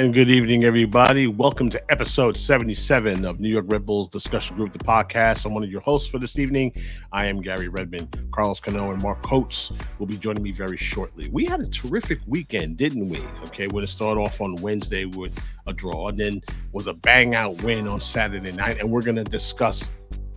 And good evening, everybody. Welcome to episode 77 of New York Red Bulls Discussion Group, the podcast. I'm one of your hosts for this evening. I am Gary Redmond. Carlos Cano and Mark Coates will be joining me very shortly. We had a terrific weekend, didn't we? Okay, we're going to start off on Wednesday with a draw, and then was a bang-out win on Saturday night, and we're going to discuss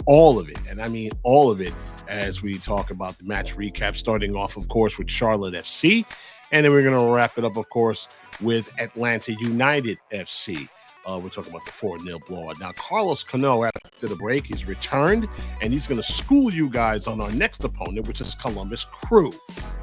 all of it, and I mean all of it, as we talk about the match recap, starting off, of course, with Charlotte FC. And then we're going to wrap it up, of course, with Atlanta United FC. We're talking about the 4-0 blowout. Now, Carlos Cano, after the break, he's returned, and he's going to school you guys on our next opponent, which is Columbus Crew.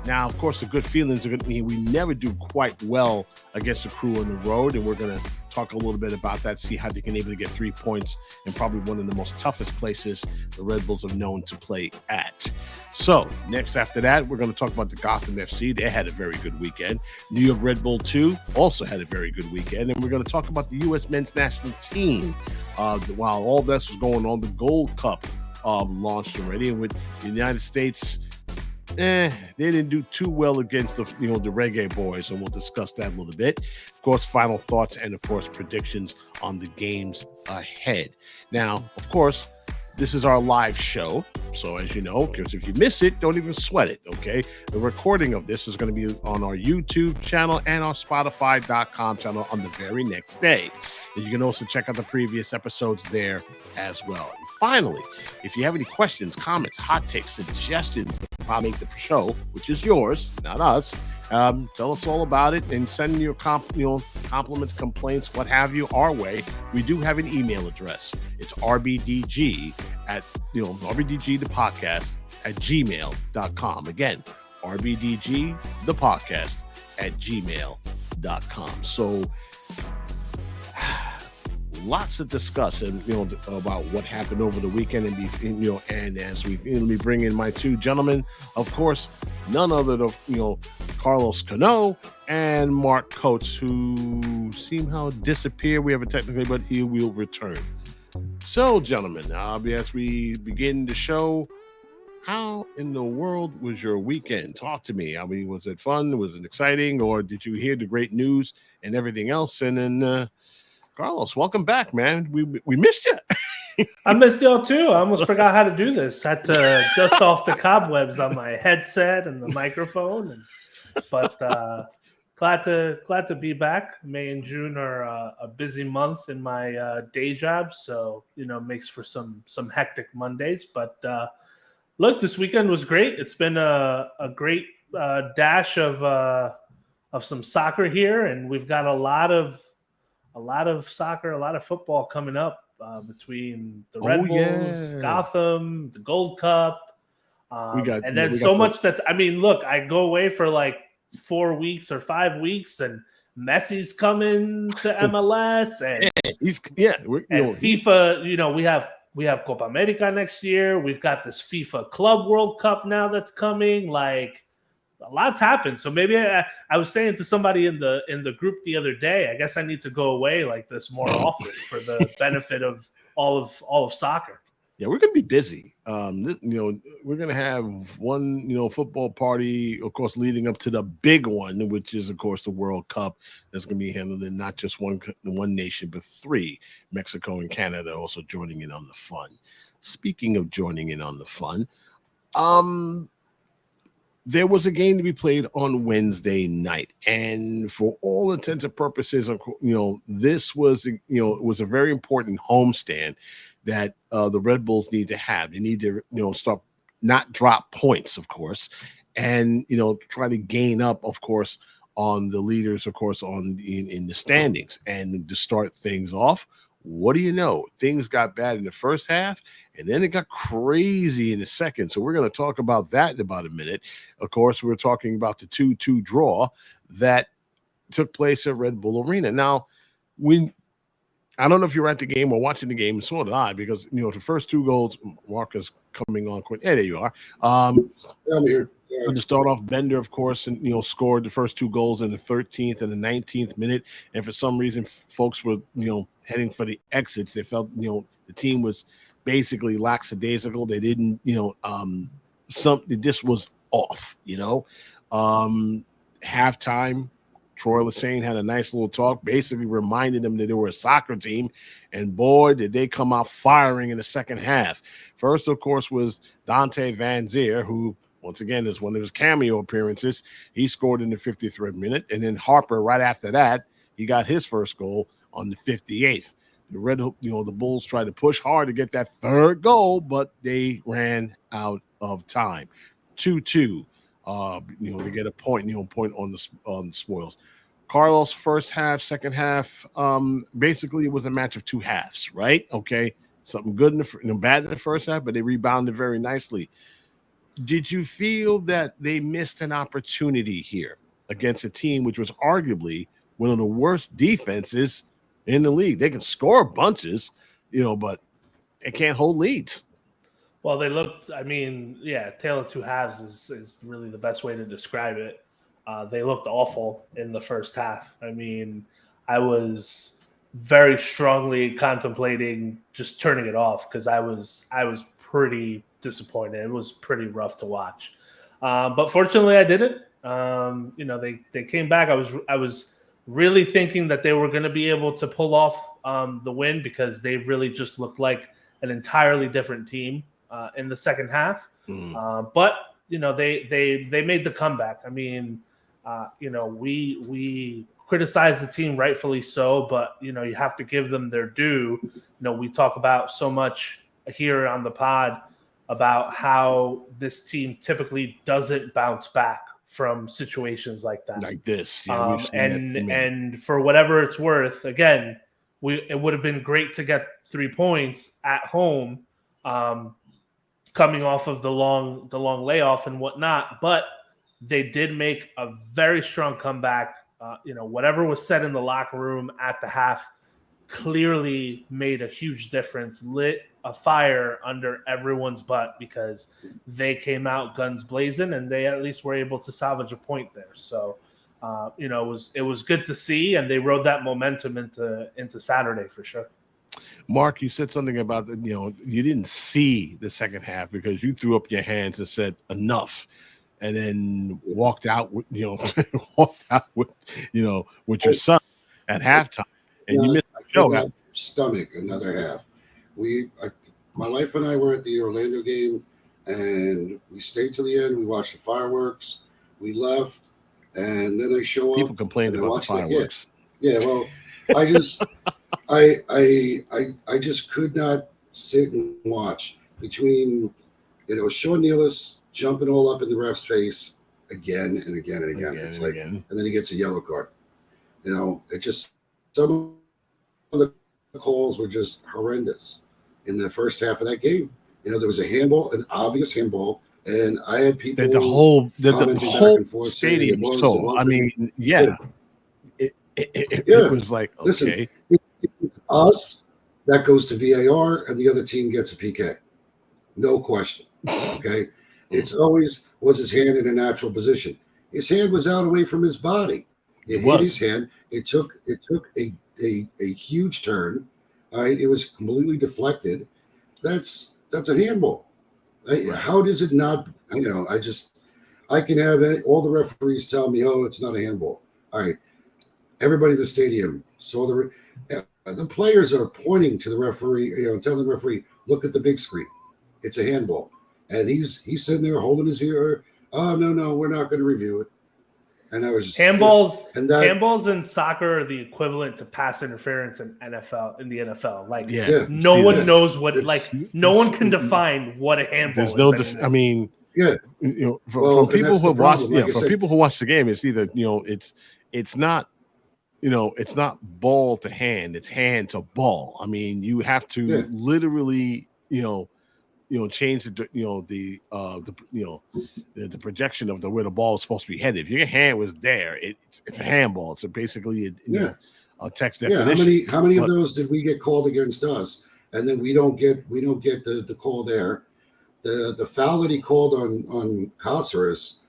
Now, of course, the good feelings are going to mean we never do quite well against the Crew on the road, and we're going to talk a little bit about that, see how they can able to get 3 points in probably one of the most toughest places the Red Bulls have known to play at. So, next after that, we're going to talk about the Gotham FC. They had a very good weekend. New York Red Bull 2 also had a very good weekend. And we're going to talk about the U.S. men's national team. While all this was going on, the Gold Cup launched already. And with the United States, they didn't do too well against the Reggae Boys, and we'll discuss that a little bit. Of course, final thoughts and, of course, predictions on the games ahead. Now, of course, this is our live show, so as you know, because if you miss it, don't even sweat it, okay? The recording of this is going to be on our YouTube channel and our Spotify.com channel on the very next day. And you can also check out the previous episodes there as well. And finally, if you have any questions, comments, hot takes, suggestions of how to make the show, which is yours, not us, tell us all about it and send your compliments, complaints, what have you, our way. We do have an email address. It's RBDG at RBDG the podcast at gmail.com. Again, RBDG the podcast at gmail.com. So lots to discuss and about what happened over the weekend, and as we bring in my two gentlemen, of course, none other than Carlos Cano and Mark Coates, who somehow disappeared. We have a technically, but he will return. So, gentlemen, as we begin the show, how in the world was your weekend? Talk to me. I mean, was it fun? Was it exciting? Or did you hear the great news and everything else? And then, Carlos, welcome back, man. We missed you. I missed y'all too. I almost forgot how to do this. Had to dust off the cobwebs on my headset and the microphone. But glad to be back. May and June are a busy month in my day job, so makes for some hectic Mondays. But look, this weekend was great. It's been a great dash of some soccer here, and we've got a lot of soccer, a lot of football coming up between the Red Bulls, Gotham, the Gold Cup. And then so much that's, look, I go away for like 4 weeks or 5 weeks, and Messi's coming to MLS, and FIFA. We have Copa America next year. We've got this FIFA Club World Cup now that's coming. Like, a lot's happened. So maybe I was saying to somebody in the group the other day, I guess I need to go away like this more often for the benefit of all of soccer. Yeah, we're going to be busy. We're going to have one, football party, of course, leading up to the big one, which is, of course, the World Cup. That's going to be handled in not just one nation, but 3, Mexico and Canada, also joining in on the fun. Speaking of joining in on the fun, there was a game to be played on Wednesday night, and for all intents and purposes, this was, it was a very important homestand that the Red Bulls need to have. They need to, start not drop points, of course, and try to gain up, of course, on the leaders, of course, in the standings, and to start things off. What do you know? Things got bad in the first half, and then it got crazy in the second. So we're going to talk about that in about a minute. Of course, we're talking about the 2-2 draw that took place at Red Bull Arena. Now, I don't know if you're at the game or watching the game, and so did I, because, the first 2 goals, Mark is coming on quick. Hey, there you are. I'm here. To start off, Bender, of course, and scored the first 2 goals in the 13th and the 19th minute. And for some reason, folks were heading for the exits. They felt the team was basically lackadaisical. They didn't something just was off. Halftime, Troy Lesane had a nice little talk, basically reminded them that they were a soccer team. And boy, did they come out firing in the second half. First, of course, was Dante Van Zier, who, once again, is one of his cameo appearances. He scored in the 53rd minute. And then Harper, right after that, he got his first goal on the 58th. The Bulls tried to push hard to get that third goal, but they ran out of time. 2-2. To get a point, point on the spoils. Carlos, first half, second half, basically it was a match of two halves, right? Okay, something good bad in the first half, but they rebounded very nicely. Did you feel that they missed an opportunity here against a team which was arguably one of the worst defenses in the league? They can score bunches, but they can't hold leads. Well, they looked, tale of two halves is really the best way to describe it. They looked awful in the first half. I was very strongly contemplating just turning it off because I was pretty disappointed. It was pretty rough to watch. But fortunately I didn't. They came back. I was really thinking that they were going to be able to pull off the win because they really just looked like an entirely different team in the second half. But they made the comeback. We criticize the team, rightfully so, but you have to give them their due. We talk about so much here on the pod about how this team typically doesn't bounce back from situations like that, like this. And for whatever it's worth, again, it would have been great to get 3 points at home, coming off of the long layoff and whatnot. But they did make a very strong comeback. Whatever was said in the locker room at the half clearly made a huge difference, lit a fire under everyone's butt because they came out guns blazing and they at least were able to salvage a point there. So, it was good to see, and they rode that momentum into Saturday for sure. Mark, you said something about you didn't see the second half because you threw up your hands and said enough, and then walked out with with your son at halftime, and you missed the show. Stomach another half. My wife and I were at the Orlando game, and we stayed till the end. We watched the fireworks. We left, and then I show up. People complained about the fireworks. Yeah, well, I just, I just could not sit and watch between, Sean Nealis jumping all up in the ref's face again and again and again. And then he gets a yellow card. It just, some of the calls were just horrendous in the first half of that game. There was a handball, an obvious handball, and I had people the whole stadium. It was like, okay. Listen, it's us that goes to VAR and the other team gets a PK. No question. Okay. It's always, was his hand in a natural position? His hand was out away from his body. It hit his hand. It took a huge turn. All right. It was completely deflected. That's a handball. How does it not? I can have all the referees tell me, oh, it's not a handball. All right. Everybody in the stadium saw the players are pointing to the referee, telling the referee, look at the big screen. It's a handball. And he's sitting there holding his ear. Oh, no, we're not going to review it. And I was just handballs in soccer are the equivalent to pass interference in the NFL. No one knows what no one can define what a handball is. There's no from people who watch people who watch the game, it's either it's not it's not ball to hand, it's hand to ball. You have to literally change the projection of where the ball is supposed to be headed. If your hand was there, it's a handball. So basically, a text definition. Yeah, how many of those did we get called against us, and then we don't get the call there? The foul that he called on Caceres,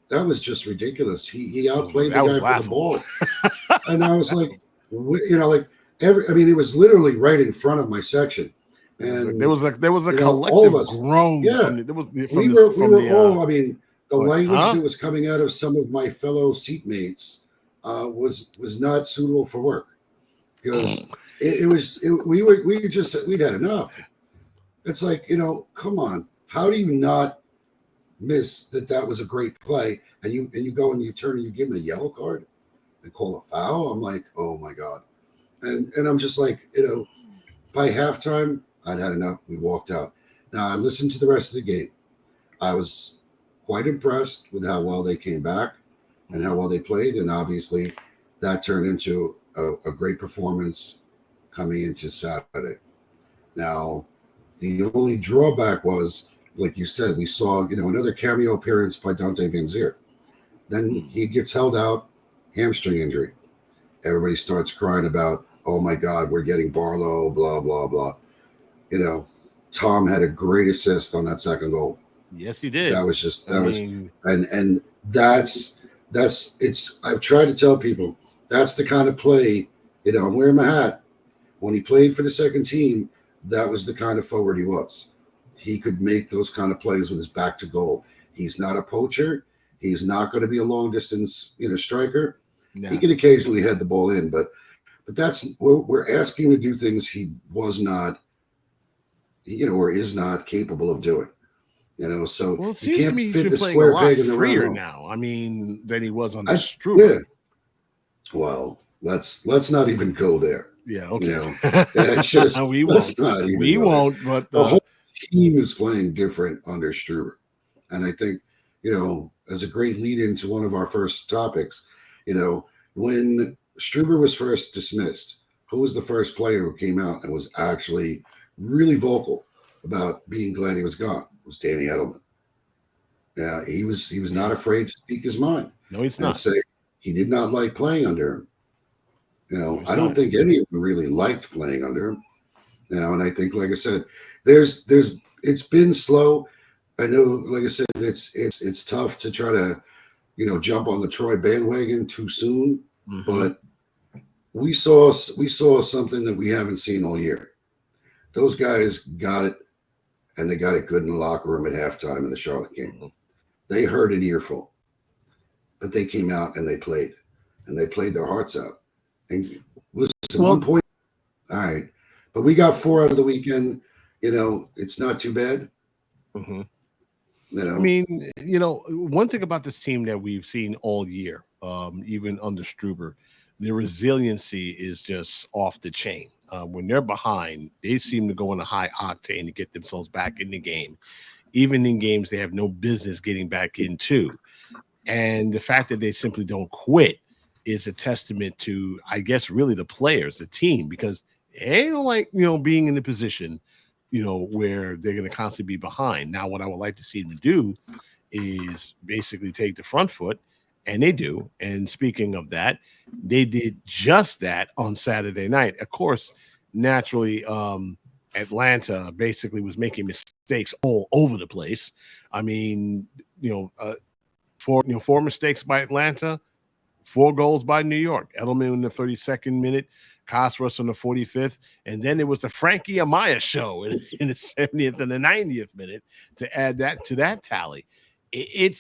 that was just ridiculous. He outplayed the guy for the ball, and I was like, it was literally right in front of my section. And there was a collective groan. The language that was coming out of some of my fellow seatmates was not suitable for work because we'd had enough. It's like, come on, how do you not miss that was a great play, and you go and you turn and you give him a yellow card and call a foul? I'm like, oh my god, and I'm just like, by halftime I'd had enough. We walked out. Now I listened to the rest of the game. I was quite impressed with how well they came back and how well they played, and obviously that turned into a great performance coming into Saturday. Now, the only drawback was, like you said, we saw another cameo appearance by Dante Van Zier. Then he gets held out, hamstring injury. Everybody starts crying about, oh my God, we're getting Barlow, blah blah blah. Tom had a great assist on that second goal. Yes, he did. That was just and that's it's. I've tried to tell people that's the kind of play. I'm wearing my hat. When he played for the second team, that was the kind of forward he was. He could make those kind of plays with his back to goal. He's not a poacher. He's not going to be a long distance, striker. No. He can occasionally head the ball in, but that's we're asking him to do things he was not, or is not capable of doing. So you can't fit the square peg in the round now. I mean, than he was on the Struber. Yeah. Well, let's not even go there. Yeah, okay. It's just we won't. We won't. But the whole team is playing different under Struber, and I think as a great lead into one of our first topics, when Struber was first dismissed, who was the first player who came out and was actually really vocal about being glad he was gone? It was Danny Edelman. Yeah, he was not afraid to speak his mind. No, he's not. And say he did not like playing under him. I don't think any of them really liked playing under him. And I think, like I said, it's been slow. I know, like I said, it's tough to try to, jump on the Troy bandwagon too soon. Mm-hmm. But we saw something that we haven't seen all year. Those guys got it, and they got it good in the locker room at halftime in the Charlotte game. Mm-hmm. They heard an earful, but they came out and they played their hearts out. And listen, 1 point, all right, but we got 4 out of the weekend. It's not too bad. Mm-hmm. I mean, one thing about this team that we've seen all year, even under Struber, their resiliency is just off the chain. When they're behind, they seem to go in a high octane to get themselves back in the game, even in games they have no business getting back into. And the fact that they simply don't quit is a testament to, I guess, really the players, the team, because they don't like, being in the position, where they're going to constantly be behind. Now, what I would like to see them do is basically take the front foot, and they do. And speaking of that, they did just that on Saturday night. Of course, naturally, Atlanta basically was making mistakes all over the place. I mean, 4 mistakes by Atlanta, 4 goals by New York. Edelman in the 32nd minute, Cosros on the 45th, and then it was the Frankie Amaya show in the 70th and the 90th minute to add that to that tally. It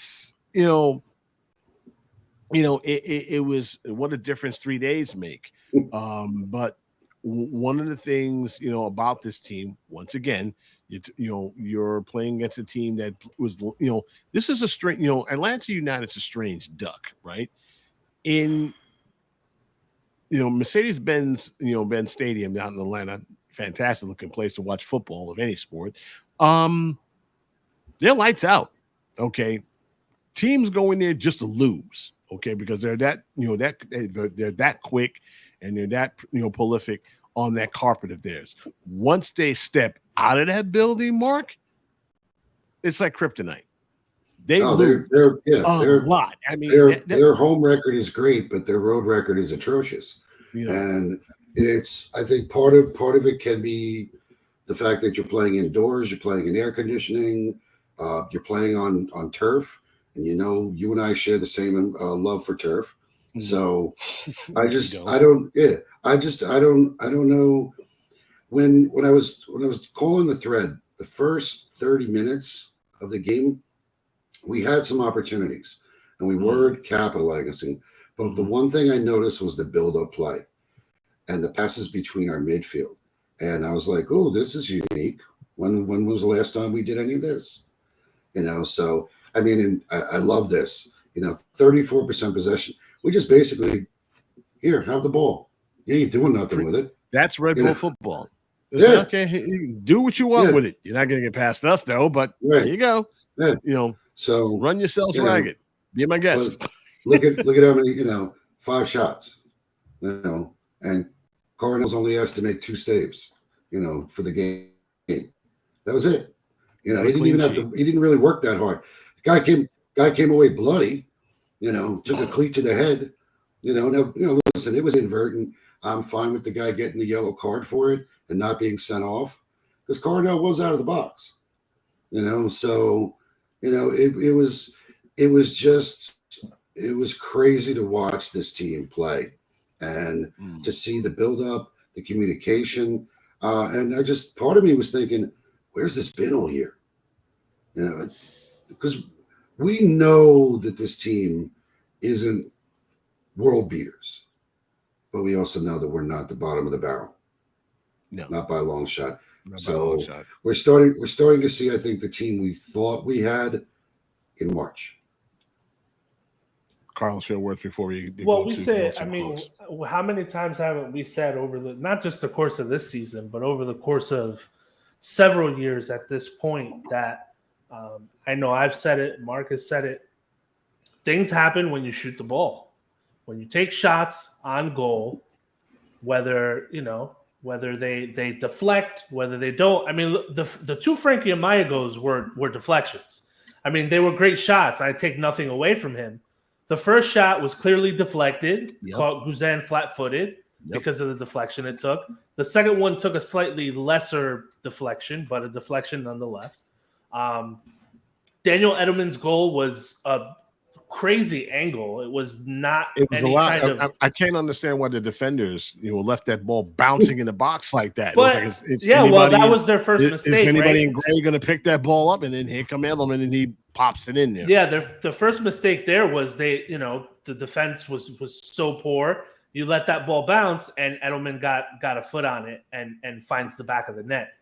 was what a difference 3 days make. But one of the things about this team, once again, you're playing against a team that was this is a strange Atlanta United's a strange duck, right? In Mercedes-Benz, Benz Stadium down in Atlanta, fantastic looking place to watch football of any sport. They're lights out. Okay. Teams go in there just to lose. Okay, because they're that, they're that quick and they're that, prolific on that carpet of theirs. Once they step out of that building, Mark, it's like kryptonite. They lose a lot. I mean, their home record is great, but their road record is atrocious. And I think part of it can be the fact that you're playing indoors, you're playing in air conditioning, you're playing on turf, and you and I share the same love for turf. Mm-hmm. So I don't know. When I was calling the thread, the first 30 minutes of the game, we had some opportunities and we weren't capitalizing, But the one thing I noticed was the build-up play and the passes between our midfield. And I was like, oh, this is unique. When was the last time we did any of this? So, I mean, and I love this. 34% possession. We just basically, here, have the ball. You ain't doing nothing with it. That's Red Bull football. Yeah. Okay, you do what you want with it. You're not going to get past us, though, but there you go. Yeah. So run yourselves ragged. Be my guest. Look at how many, 5 shots, and Cardinals only asked to make 2 saves, for the game. That was it. He didn't even have to. He didn't really work that hard. Guy came away bloody. Took a cleat to the head. Now listen, it was inadvertent. I'm fine with the guy getting the yellow card for it and not being sent off because Cardinal was out of the box. So it was crazy to watch this team play and to see the build-up, the communication. And part of me was thinking, where's this been all year? Because we know that this team isn't world beaters, but we also know that we're not the bottom of the barrel. No, not by a long shot. We're starting to see, I think, the team we thought we had in March. Carlos, your words before we how many times haven't we said over not just the course of this season, but over the course of several years at this point that I know I've said it, Mark has said it, things happen when you shoot the ball. When you take shots on goal, whether they deflect, whether they don't. I mean, the 2 Frankie Amaya goals were deflections. I mean, they were great shots. I take nothing away from him. The first shot was clearly deflected, caught Guzan flat-footed because of the deflection it took. The second one took a slightly lesser deflection, but a deflection nonetheless. Daniel Edelman's goal was a crazy angle. It was not. It was a lot. I can't understand why the defenders, left that ball bouncing in the box like that. But, it was like, that was their first mistake. Is anybody in gray going to pick that ball up? And then here come Edelman, and he pops it in there. Yeah, the first mistake there was the defense was so poor. You let that ball bounce, and Edelman got a foot on it and finds the back of the net.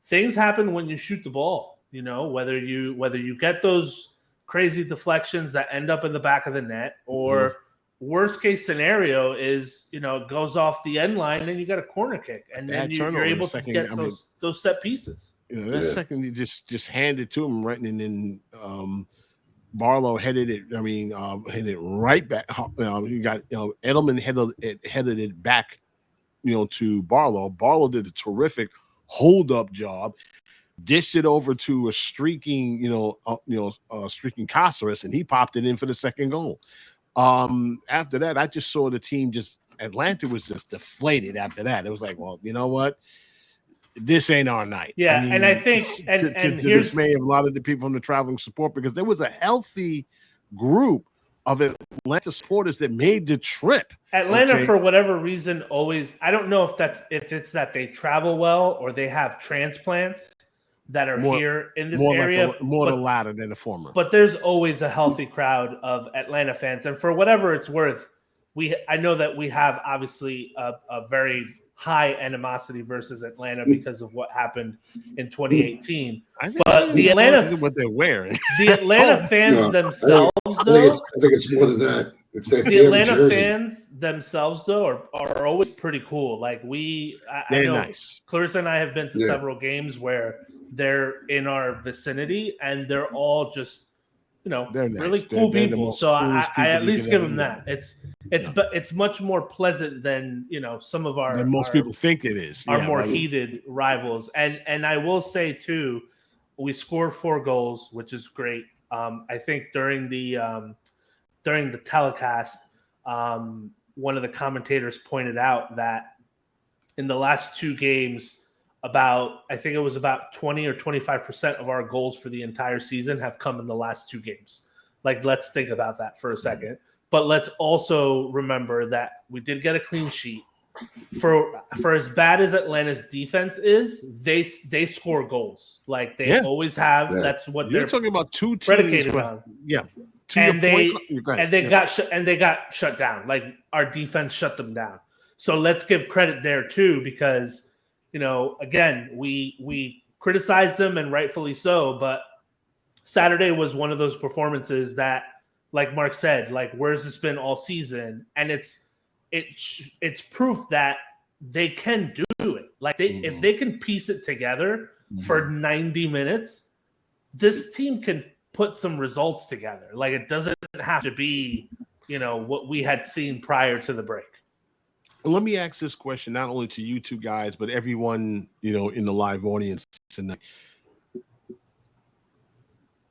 Things happen when you shoot the ball. Whether you get those crazy deflections that end up in the back of the net, or worst case scenario is it goes off the end line and you got a corner kick, and then you're able to get those set pieces. Second, you just hand it to him right, and then Barlow headed it. Headed it right back. He got Edelman headed it back, to Barlow. Barlow did a terrific hold up job. Dished it over to a streaking, streaking Caceres, and he popped it in for the second goal. After that, I just saw the team Atlanta was just deflated after that. It was like, well, you know what? This ain't our night. Yeah, and I think and here's dismay of a lot of the people from the traveling support, because there was a healthy group of Atlanta supporters that made the trip. Atlanta, for whatever reason, always, I don't know if it's that they travel well or they have transplants that are here in this area. The latter than the former. But there's always a healthy crowd of Atlanta fans. And for whatever it's worth, I know that we have obviously a very high animosity versus Atlanta because of what happened in 2018. But the Atlanta, what they're wearing. The Atlanta fans themselves, I think it's more than that. It's that the Atlanta jersey. fans themselves, though, are always pretty cool. Like I know nice. Clarissa and I have been to several games where they're in our vicinity, and they're all just, they're really nice. cool they're people. So I at least give them that. It's much more pleasant than some of our. Than most people think it is. Our more heated rivals, and I will say too, we scored 4 goals, which is great. I think during the telecast, one of the commentators pointed out that in the last 2 games, I think it was about 20 or 25% of our goals for the entire season have come in the last 2 games. Like, let's think about that for a second. But let's also remember that we did get a clean sheet. For as bad as Atlanta's defense is, they score goals. Like they always have. Yeah. That's what You're they're talking about 2 teams predicated on. Yeah. and they got shut down. Like our defense shut them down. So let's give credit there too, because again, we criticized them and rightfully so, but Saturday was one of those performances that, like Mark said, like where's this been all season? And it's proof that they can do it. Like if they can piece it together for 90 minutes, this team can put some results together. Like it doesn't have to be, what we had seen prior to the break. Let me ask this question not only to you two guys, but everyone, in the live audience tonight.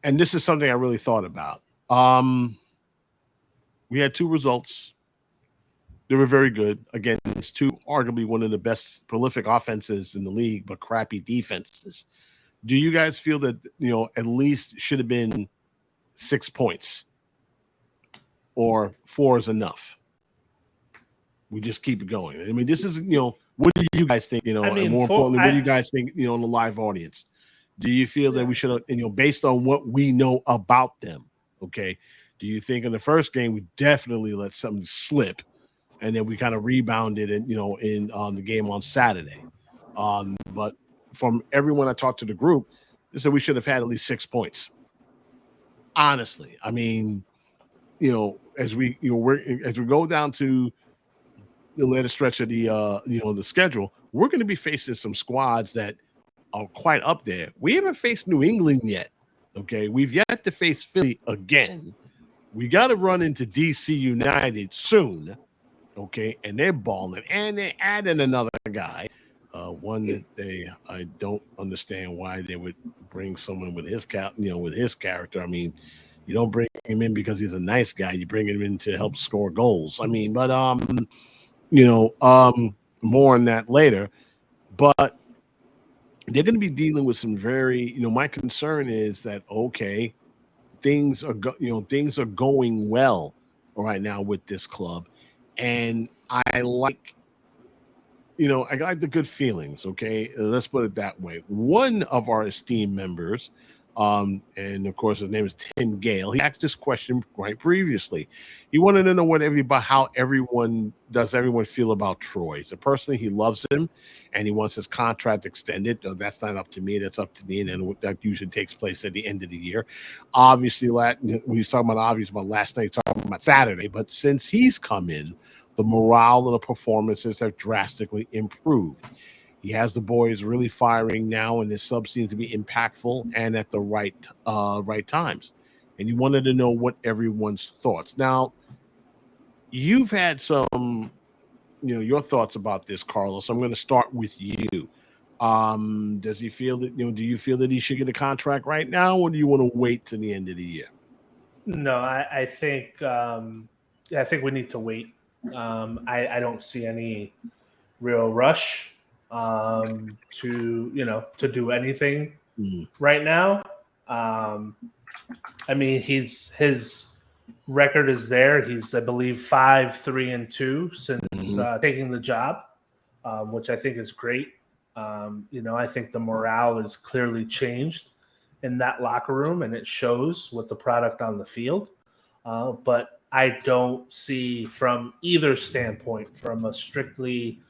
And this is something I really thought about. We had two results. They were very good. Again, it's arguably one of the best prolific offenses in the league, but crappy defenses. Do you guys feel that, at least should have been 6 points or 4 is enough? We just keep it going. I mean, this is, what do you guys think, and more importantly, what do you guys think, in the live audience? Do you feel that we should have, based on what we know about them, okay, do you think in the first game we definitely let something slip and then we kind of rebounded and, in the game on Saturday? But from everyone I talked to the group, they said we should have had at least 6 points. Honestly, I mean, as we go down to the later stretch of the the schedule, we're going to be facing some squads that are quite up there. We haven't faced New England yet. Okay, we've yet to face Philly again. We got to run into DC United soon. Okay, and they're balling, and they're adding another guy. One that I don't understand why they would bring someone with his character. I mean, you don't bring him in because he's a nice guy. You bring him in to help score goals. I mean, but more on that later. But they're going to be dealing with some very, my concern is that, okay, things are going well right now with this club. And I like the good feelings. Okay. Let's put it that way. One of our esteemed members, and of course his name is Tim Gale. He asked this question right previously. He wanted to know how everyone feel about Troy. So personally, he loves him and he wants his contract extended. That's not up to me. That's up to the end. That usually takes place at the end of the year. Obviously, when he's talking about last night, talking about Saturday, but since he's come in, the morale of the performances have drastically improved. He has the boys really firing now, and his sub seems to be impactful and at the right times. And he wanted to know what everyone's thoughts. Now, you've had some, your thoughts about this, Carlos. I'm going to start with you. Does he feel that, do you feel that he should get a contract right now, or do you want to wait to the end of the year? No, I think we need to wait. I don't see any real rush to do anything right now. I mean, his record is there. He's, I believe, 5-3-2 since taking the job, which I think is great. I think the morale is clearly changed in that locker room, and it shows with the product on the field. But I don't see from either standpoint, from a strictly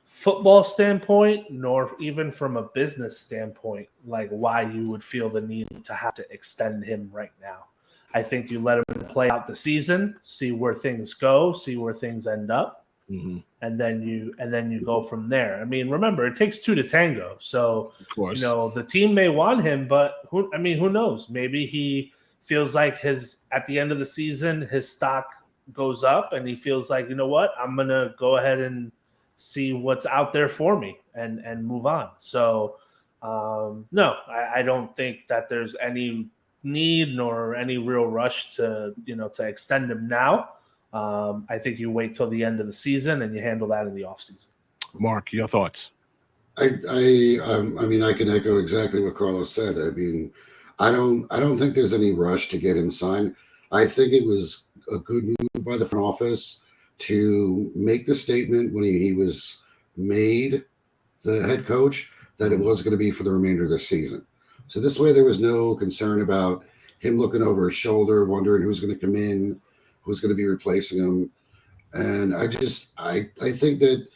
football standpoint, nor even from a business standpoint, like why you would feel the need to have to extend him right now. I think you let him play out the season, see where things go, see where things end up, and then you go from there. I mean, remember, it takes two to tango. So, of course, the team may want him, but who knows? Maybe he feels like at the end of the season, his stock goes up, and he feels like, I'm gonna go ahead and see what's out there for me and move on. So, no, I don't think that there's any need nor any real rush to extend him now. I think you wait till the end of the season and you handle that in the offseason. Mark, your thoughts? I mean, I can echo exactly what Carlos said. I mean, I don't think there's any rush to get him signed. I think it was a good move by the front office to make the statement when he was made the head coach that it was going to be for the remainder of the season. So this way there was no concern about him looking over his shoulder, wondering who's going to come in, who's going to be replacing him. And I think that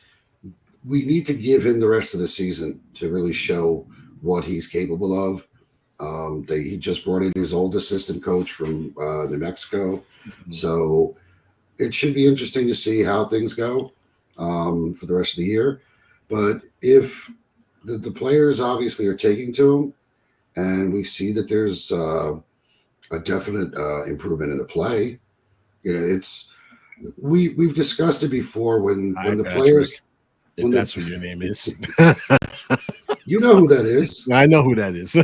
we need to give him the rest of the season to really show what he's capable of. He just brought in his old assistant coach from New Mexico. Mm-hmm. So it should be interesting to see how things go for the rest of the year. But if the players obviously are taking to him, and we see that there's a definite improvement in the play, we've discussed it before when the players. Rick, if that's what your name is, you know who that is. I know who that is.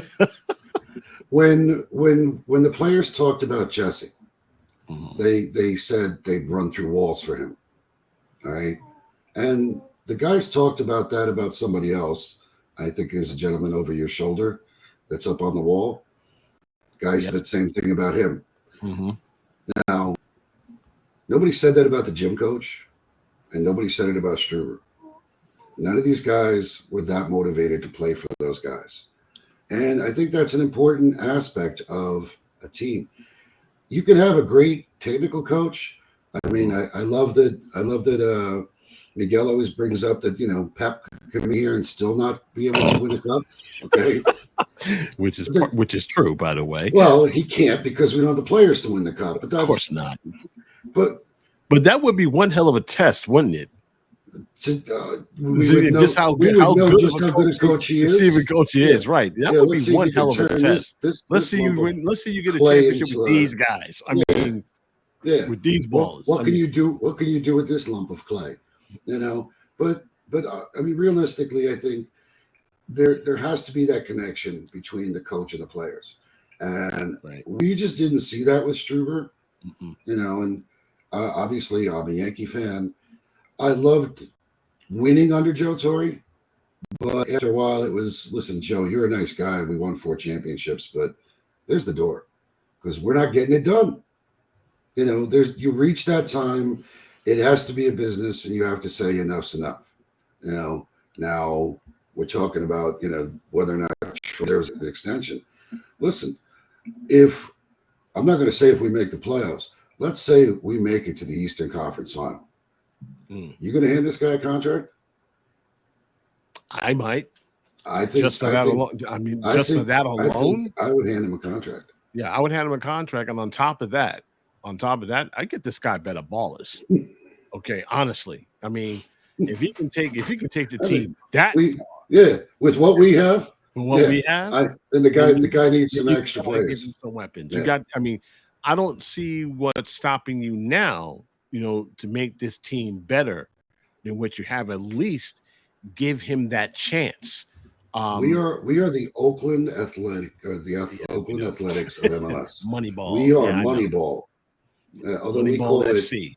when the players talked about Jesse, Mm-hmm. they said they'd run through walls for him. All right. And the guys talked about that about somebody else. I think there's a gentleman over your shoulder that's up on the wall. Guys said the same thing about him. Mm-hmm. Now, nobody said that about the gym coach, and nobody said it about Struber. None of these guys were that motivated to play for those guys. And I think that's an important aspect of a team. You can have a great technical coach. I mean, I love that Miguel always brings up that, Pep could come here and still not be able to win a cup. Okay. which is true, by the way. Well, he can't because we don't have the players to win the cup. But of course not. But that would be one hell of a test, wouldn't it? We would know how good a coach he is. See if a coach he is, right? That would be one hell of a test. Let's see you get a championship with these guys. I mean, with these balls. What can you do? What can you do with this lump of clay? But I mean, realistically, I think there has to be that connection between the coach and the players, and we just didn't see that with Struber. Mm-hmm. And obviously, I'm a Yankee fan. I loved winning under Joe Torre, but after a while it was, listen, Joe, you're a nice guy and we won 4 championships, but there's the door because we're not getting it done. You reach that time, it has to be a business and you have to say enough's enough. Now we're talking about, whether or not there's an extension. Listen, I'm not going to say if we make the playoffs, let's say we make it to the Eastern Conference Final. You going to hand this guy a contract? I might. I think just for that alone. I mean, for that alone, I would hand him a contract. Yeah, I would hand him a contract, and on top of that, I get this guy better ballers. Okay, honestly, I mean, if he can take the team with what we have, and the guy needs some extra players, give him some weapons. You got. I mean, I don't see what's stopping you now. To make this team better than what you have, at least give him that chance. We are the Oakland Athletic, or Oakland Athletics of MLS. Moneyball. We are Moneyball. Although we call it FC.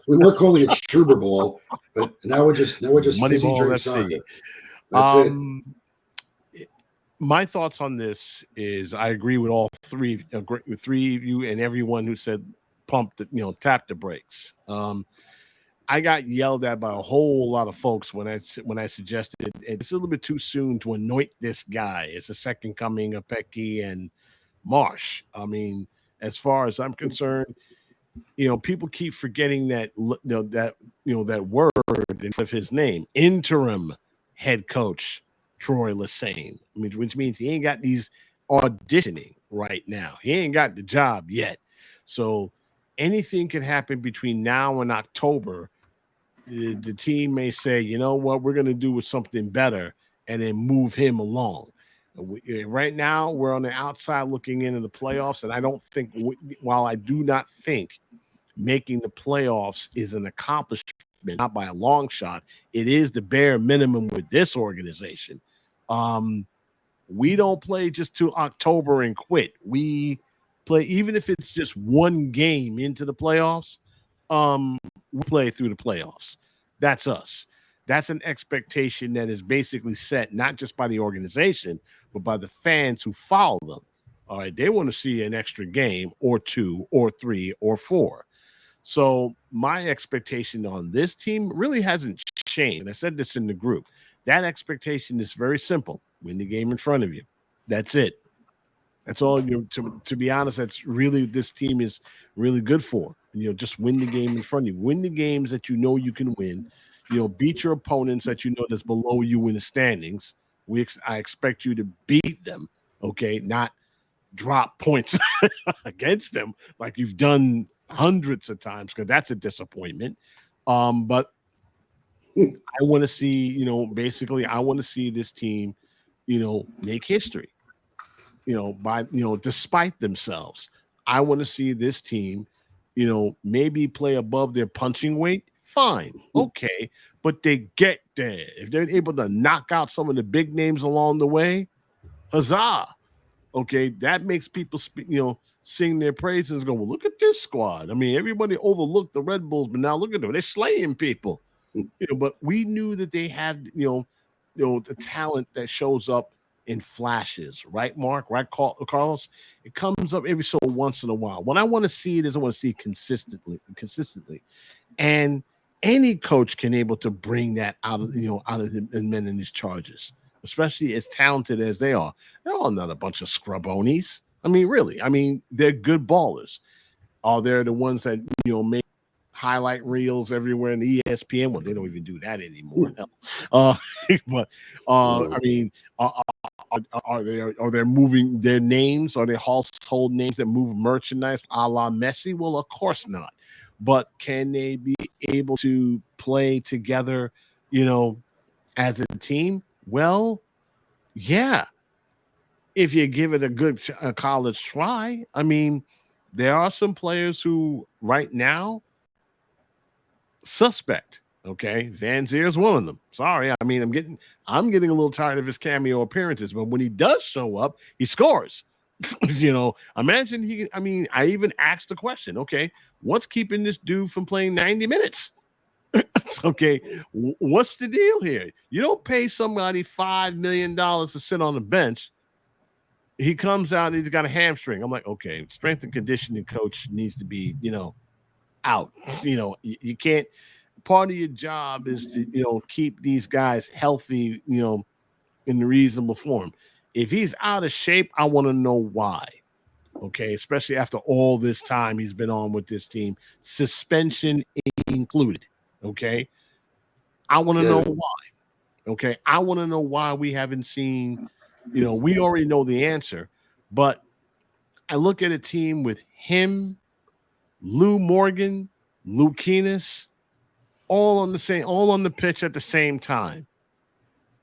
We were calling it Struber Ball, but now we're just fizzy drink soccer. That's it. My thoughts on this is I agree with all three of you and everyone who said tap the brakes. I got yelled at by a whole lot of folks when I suggested it's a little bit too soon to anoint this guy as the second coming of Petke and Marsh. I mean, as far as I'm concerned, people keep forgetting that word in front of his name, interim head coach Troy Lesane. I mean, which means he ain't got these auditioning right now. He ain't got the job yet. So anything can happen between now and October. The team may say, you know what, we're going to do with something better and then move him along. Right now, we're on the outside looking into the playoffs, and I don't think, while I do not think making the playoffs is an accomplishment, not by a long shot, it is the bare minimum with this organization. We don't play just to October and quit. We play, even if it's just one game into the playoffs, we play through the playoffs. That's us. That's an expectation that is basically set not just by the organization, but by the fans who follow them. All right, they want to see an extra game or 2 or 3 or 4. So my expectation on this team really hasn't changed. And I said this in the group. That expectation is very simple. Win the game in front of you. That's it. That's all. To be honest, that's really this team is really good for. Just win the game in front of you. Win the games that you know you can win. Beat your opponents that you know that's below you in the standings. I expect you to beat them. Okay, not drop points against them like you've done hundreds of times, because that's a disappointment. But I want to see, basically, I want to see this team, make history. Despite themselves. I want to see this team, maybe play above their punching weight. Fine. Okay. But they get there. If they're able to knock out some of the big names along the way, huzzah. Okay. That makes people, sing their praises and go, well, look at this squad. I mean, everybody overlooked the Red Bulls, but now look at them. They're slaying people. But we knew that they had, the talent that shows up in flashes, right, Mark? Right, Carlos? It comes up every so once in a while. What I want to see it is I want to see it consistently. And any coach can able to bring that out of the men in these charges, especially as talented as they are. They're all not a bunch of scrubonies. I mean, really. I mean, they're good ballers. Are they the ones that make highlight reels everywhere in the ESPN? Well, they don't even do that anymore. But I mean, are they moving their names? Are they household names that move merchandise a la Messi? Well, of course not. But can they be able to play together, as a team? Well, yeah. If you give it a good college try. I mean, there are some players who right now suspect. Okay, Van Zier's one of them. Sorry, I mean, I'm getting a little tired of his cameo appearances, but when he does show up, he scores. Imagine I even asked the question, okay, what's keeping this dude from playing 90 minutes? Okay, what's the deal here? You don't pay somebody $5 million to sit on the bench. He comes out and he's got a hamstring. I'm like, okay, strength and conditioning coach needs to be, out. You can't. Part of your job is to, keep these guys healthy, in reasonable form. If he's out of shape, I want to know why. Okay, especially after all this time he's been on with this team, suspension included. Okay, I want to know why. Okay, I want to know why we haven't seen. We already know the answer, but I look at a team with him, Lou Morgan, Lou Keenis, all on the pitch at the same time,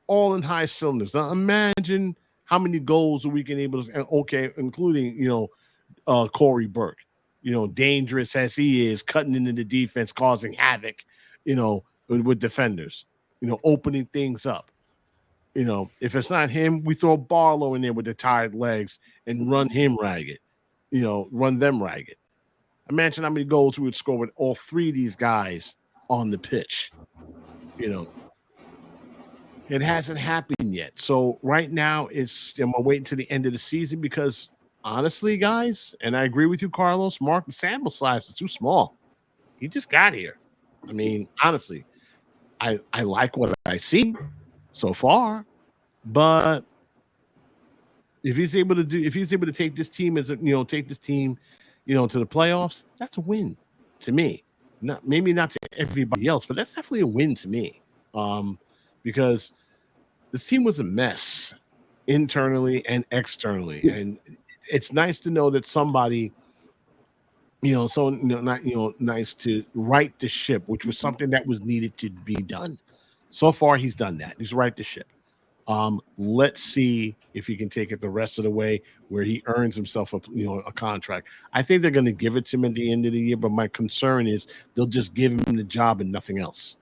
all in high cylinders. Now imagine how many goals we can able to, okay, including, Corey Burke, dangerous as he is, cutting into the defense, causing havoc, with defenders, opening things up. If it's not him, we throw Barlow in there with the tired legs and run him ragged, run them ragged. Imagine how many goals we would score with all three of these guys on the pitch. It hasn't happened yet. So right now I'm waiting to the end of the season because honestly, guys, and I agree with you, Carlos, Mark, the sample size is too small. He just got here. I mean, honestly, I like what I see so far, but if he's able to take this team to the playoffs, that's a win to me. Maybe not to everybody else, but that's definitely a win to me. Because this team was a mess internally and externally, and it's nice to know that somebody, nice to right the ship, which was something that was needed to be done. So far, he's done that. He's right the ship. Let's see if he can take it the rest of the way where he earns himself a contract. I think they're going to give it to him at the end of the year, but my concern is they'll just give him the job and nothing else.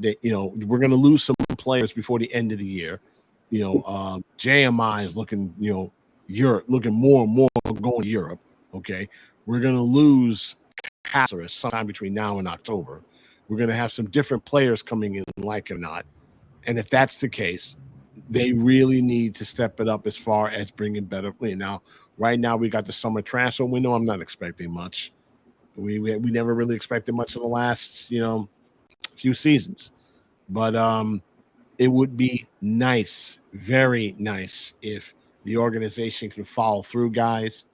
We're going to lose some players before the end of the year. JMI is looking, Europe, looking more and more going to Europe. Okay, we're going to lose Caceres sometime between now and October. We're going to have some different players coming in, like it or not. And if that's the case, they really need to step it up as far as bringing better play. Now, right now, we got the summer transfer window. I'm not expecting much. We never really expected much in the last, few seasons. But it would be nice, very nice, if the organization can follow through, guys,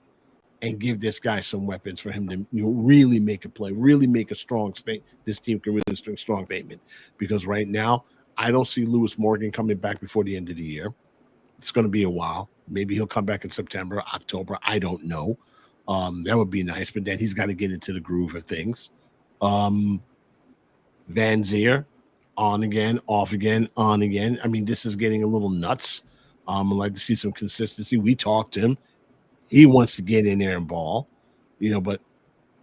and give this guy some weapons for him to really make a play, really make a strong statement. This team can really make a strong statement, because right now I don't see Lewis Morgan coming back before the end of the year. It's going to be a while. Maybe he'll come back in September, October. I don't know. That would be nice, but then he's got to get into the groove of things. Van Zier, on again, off again, on again. I mean, this is getting a little nuts. I'd like to see some consistency. We talked to him. He wants to get in there and ball, but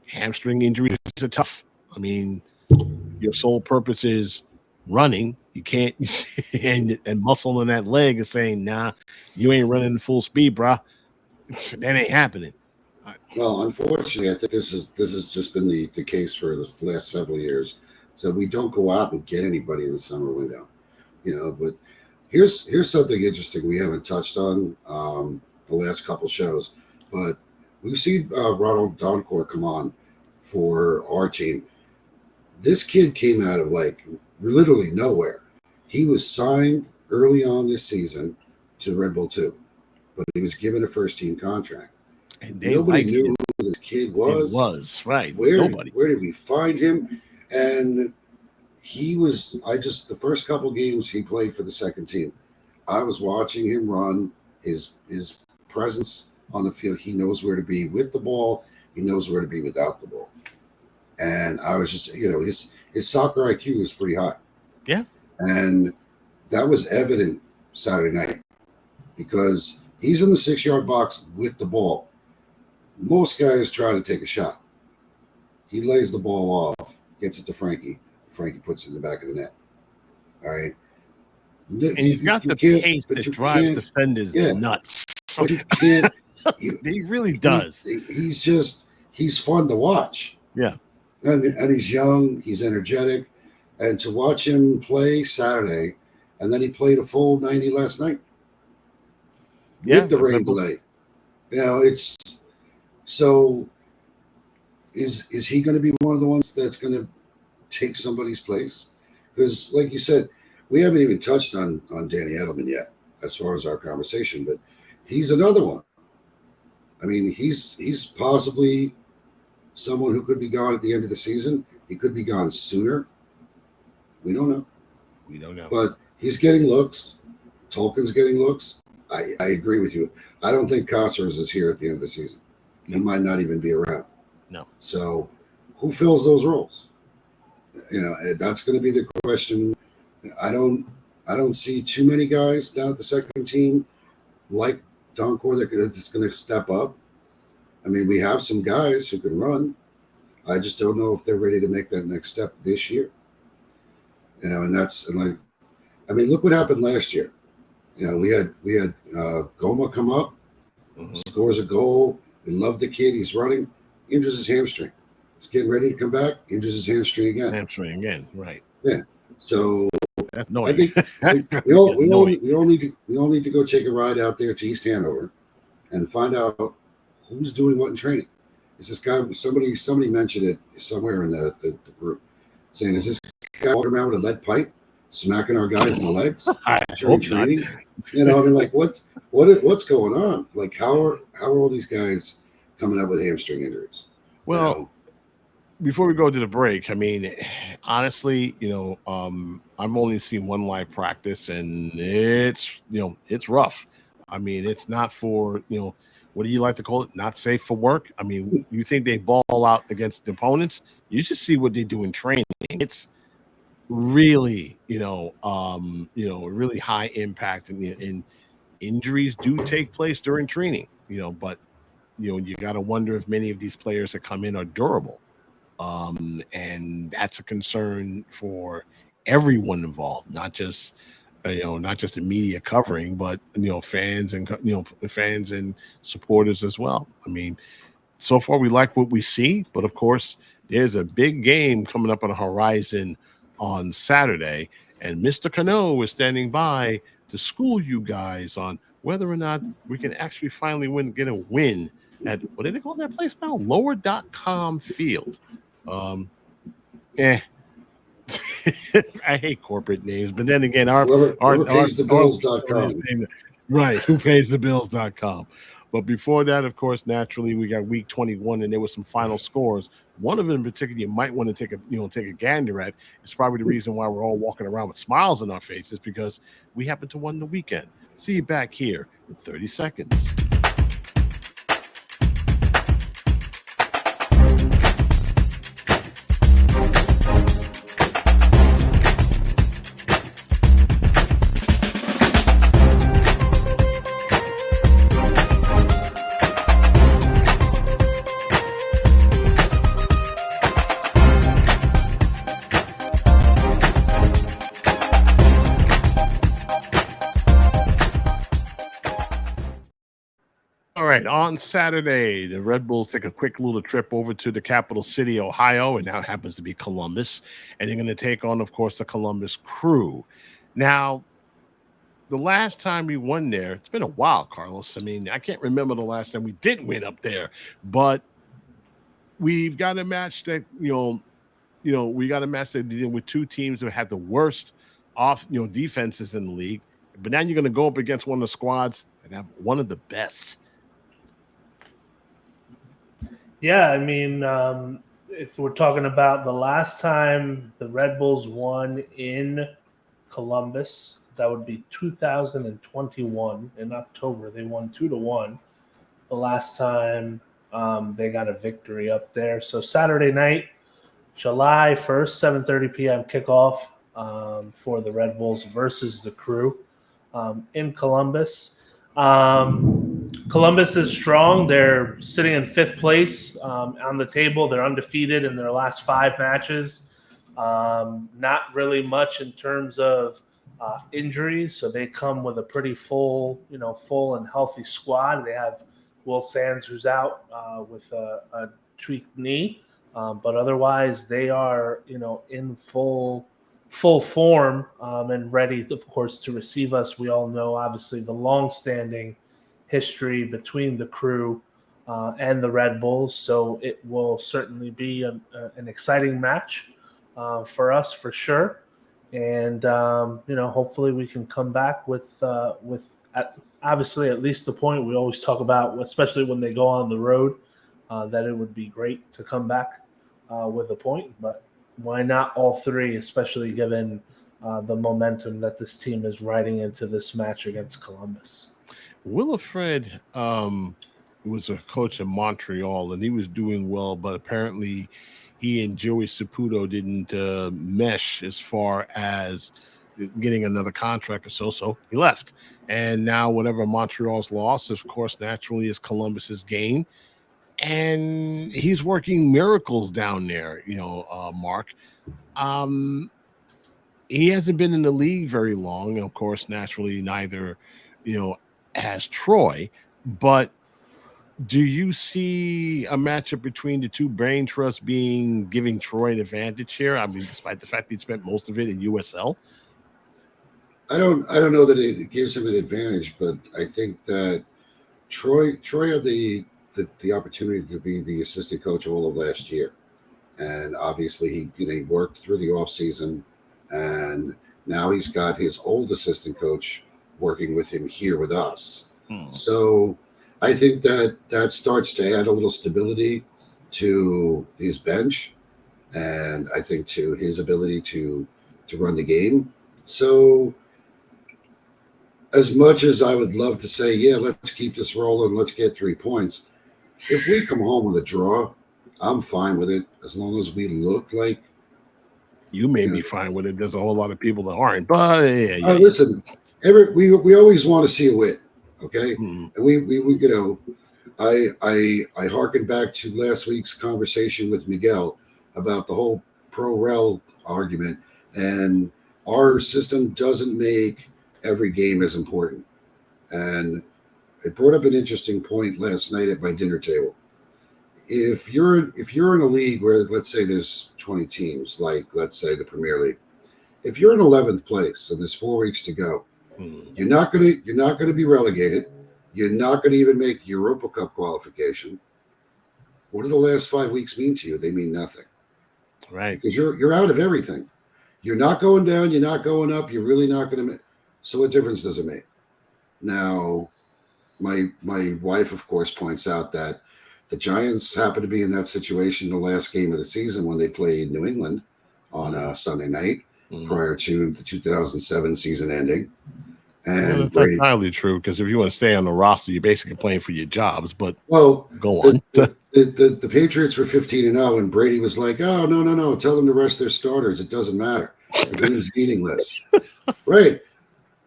hamstring injuries are tough. I mean, your sole purpose is running. You can't, and muscle in that leg is saying, nah, you ain't running full speed, bro. That ain't happening. Well, unfortunately, I think this has just been the case for the last several years. So we don't go out and get anybody in the summer window, But here's something interesting we haven't touched on the last couple shows, but we've seen Ronald Doncourt come on for our team. This kid came out of literally nowhere. He was signed early on this season to Red Bull 2, but he was given a first-team contract. And nobody knew who this kid was. It was, right. Where did we find him? And he was, the first couple games he played for the second team, I was watching him run. His presence on the field, he knows where to be with the ball. He knows where to be without the ball. And I was just, his soccer IQ is pretty high. Yeah. And that was evident Saturday night because he's in the 6-yard box with the ball. Most guys try to take a shot. He lays the ball off, gets it to Frankie. Frankie puts it in the back of the net. All right. And he's got the pace that drives defenders nuts. But you can't. He really does. He's fun to watch. Yeah. And he's young, he's energetic. And to watch him play Saturday, and then he played a full 90 last night. With the rain delay. It's so is he going to be one of the ones that's going to take somebody's place? Because like you said, we haven't even touched on Danny Edelman yet as far as our conversation, but he's another one. I mean, he's possibly someone who could be gone at the end of the season. He could be gone sooner. We don't know. But he's getting looks. Tolkien's getting looks. I agree with you. I don't think Caceres is here at the end of the season. He might not even be around. No. So who fills those roles? That's going to be the question. I don't see too many guys down at the second team like Doncourt that's going to step up. I mean, we have some guys who can run. I just don't know if they're ready to make that next step this year. Look what happened last year. We had Goma come up, scores a goal. We love the kid. He's running, injures his hamstring. He's getting ready to come back, injures his hamstring again. Right. Yeah. So no, I think we all need to go take a ride out there to East Hanover and find out who's doing what in training. Is this guy? Somebody mentioned it somewhere in the group, saying, "Is this guy walking around with a lead pipe, smacking our guys in the legs during training?" What's going on? Like, how are all these guys coming up with hamstring injuries? Well, before we go to the break, I mean, honestly, I've only seen one live practice, and it's rough. I mean, it's not for what do you like to call it? Not safe for work. I mean, you think they ball out against the opponents? You should see what they do in training. It's really, really high impact, and injuries do take place during training. But you got to wonder if many of these players that come in are durable, and that's a concern for everyone involved, not just the media covering, but fans and supporters as well. I mean, so far we like what we see, but of course there's a big game coming up on the horizon on Saturday, and Mr. Cano is standing by to school you guys on whether or not we can actually finally get a win at, what do they call that place now? Lower.com Field. I hate corporate names, but then again, the Bills.com. Right. WhoPaysTheBills.com. But before that, of course, naturally, we got week 21, and there were some final scores. One of them in particular you might want to take a gander at. It's probably the reason why we're all walking around with smiles on our faces, because we happen to win the weekend. See you back here in 30 seconds. All right, on Saturday, the Red Bulls take a quick little trip over to the capital city, Ohio, and now it happens to be Columbus. And they're going to take on, of course, the Columbus Crew. Now, the last time we won there, it's been a while, Carlos. I mean, I can't remember the last time we did win up there, but we've got a match that, we got a match that dealing with two teams that had the worst defenses in the league. But now you're going to go up against one of the squads and have one of the best. Yeah, I mean, if we're talking about the last time the Red Bulls won in Columbus, that would be 2021 in October. They won 2-1. The last time they got a victory up there. So Saturday night, July 1st, 7:30 p.m. kickoff for the Red Bulls versus the Crew in Columbus. Columbus is strong. They're sitting in 5th place on the table. They're undefeated in their last 5 matches. Not really much in terms of injuries, so they come with a pretty full and healthy squad. They have Will Sands, who's out with a tweaked knee, but otherwise they are in full form and ready, of course, to receive us. We all know, obviously, the long-standing history between the Crew and the Red Bulls, so it will certainly be an exciting match for us, for sure. And hopefully we can come back with obviously at least the point we always talk about, especially when they go on the road, that it would be great to come back with a point. But why not all 3, especially given the momentum that this team is riding into this match against Columbus? Willifred was a coach in Montreal, and he was doing well, but apparently he and Joey Saputo didn't mesh as far as getting another contract or so he left. And now whenever Montreal's loss, of course, naturally is Columbus's gain. And he's working miracles down there, Mark. He hasn't been in the league very long. Of course, naturally, neither, has Troy. But do you see a matchup between the two brain trusts giving Troy an advantage here? I mean, despite the fact he spent most of it in USL. I don't know that it gives him an advantage, but I think that Troy had the opportunity to be the assistant coach all of last year, and obviously he worked through the off season, and now he's got his old assistant coach working with him here with us. So I think that starts to add a little stability to his bench, and I think to his ability to run the game. So as much as I would love to say, yeah, let's keep this rolling, let's get 3 points, if we come home with a draw, I'm fine with it, as long as we look like. You may be fine with it. There's a whole lot of people that aren't. But listen, we always want to see a win, okay? And we I harken back to last week's conversation with Miguel about the whole pro-rel argument, and our system doesn't make every game as important. And it brought up an interesting point last night at my dinner table. If you're in a league where, let's say, there's 20 teams, like let's say the Premier League, if you're in 11th place and there's 4 weeks to go, you're not gonna be relegated. You're not gonna even make Europa Cup qualification. What do the last 5 weeks mean to you? They mean nothing, right? Because you're out of everything. You're not going down. You're not going up. You're really not going to. So what difference does it make? Now, my wife, of course, points out that the Giants happened to be in that situation the last game of the season when they played New England on a Sunday night prior to the 2007 season ending. And that's not entirely true, because if you want to stay on the roster, you're basically playing for your jobs. But well, go on. The Patriots were 15-0, and Brady was like, "Oh, no, tell them to rest their starters. It doesn't matter. The game's meaningless." Right.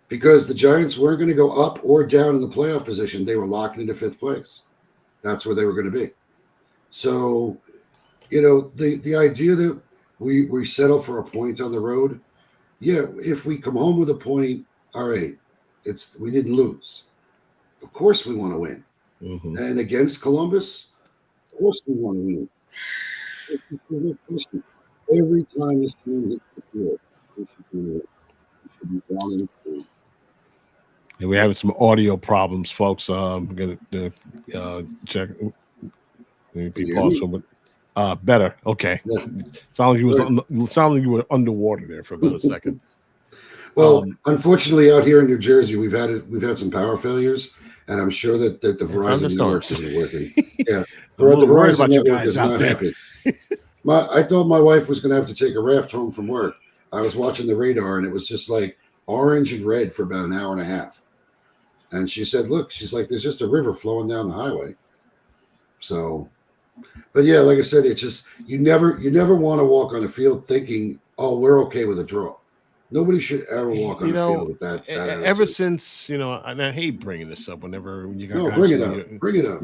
Because the Giants weren't going to go up or down in the playoff position. They were locked into 5th place. That's where they were going to be. So, the idea that we settle for a point on the road, yeah, if we come home with a point, all right, we didn't lose. Of course we want to win. Mm-hmm. And against Columbus, of course we want to win. Every time this team hits the field, we should be down in the field. Yeah, we're having some audio problems, folks. I'm going to check. Maybe pause for better. Okay. Yeah. Sound like you were underwater there for about a second. Well, unfortunately, out here in New Jersey, we've had some power failures, and I'm sure that the Verizon network isn't working. Yeah, the Verizon network is not happy. I thought my wife was going to have to take a raft home from work. I was watching the radar, and it was just like orange and red for about an hour and a half. And she said, "Look, she's like, there's just a river flowing down the highway." So, but yeah, like I said, it's just you never want to walk on the field thinking, "Oh, we're okay with a draw." Nobody should ever walk on the field with that ever since, and I hate bringing this up whenever you got bring it up.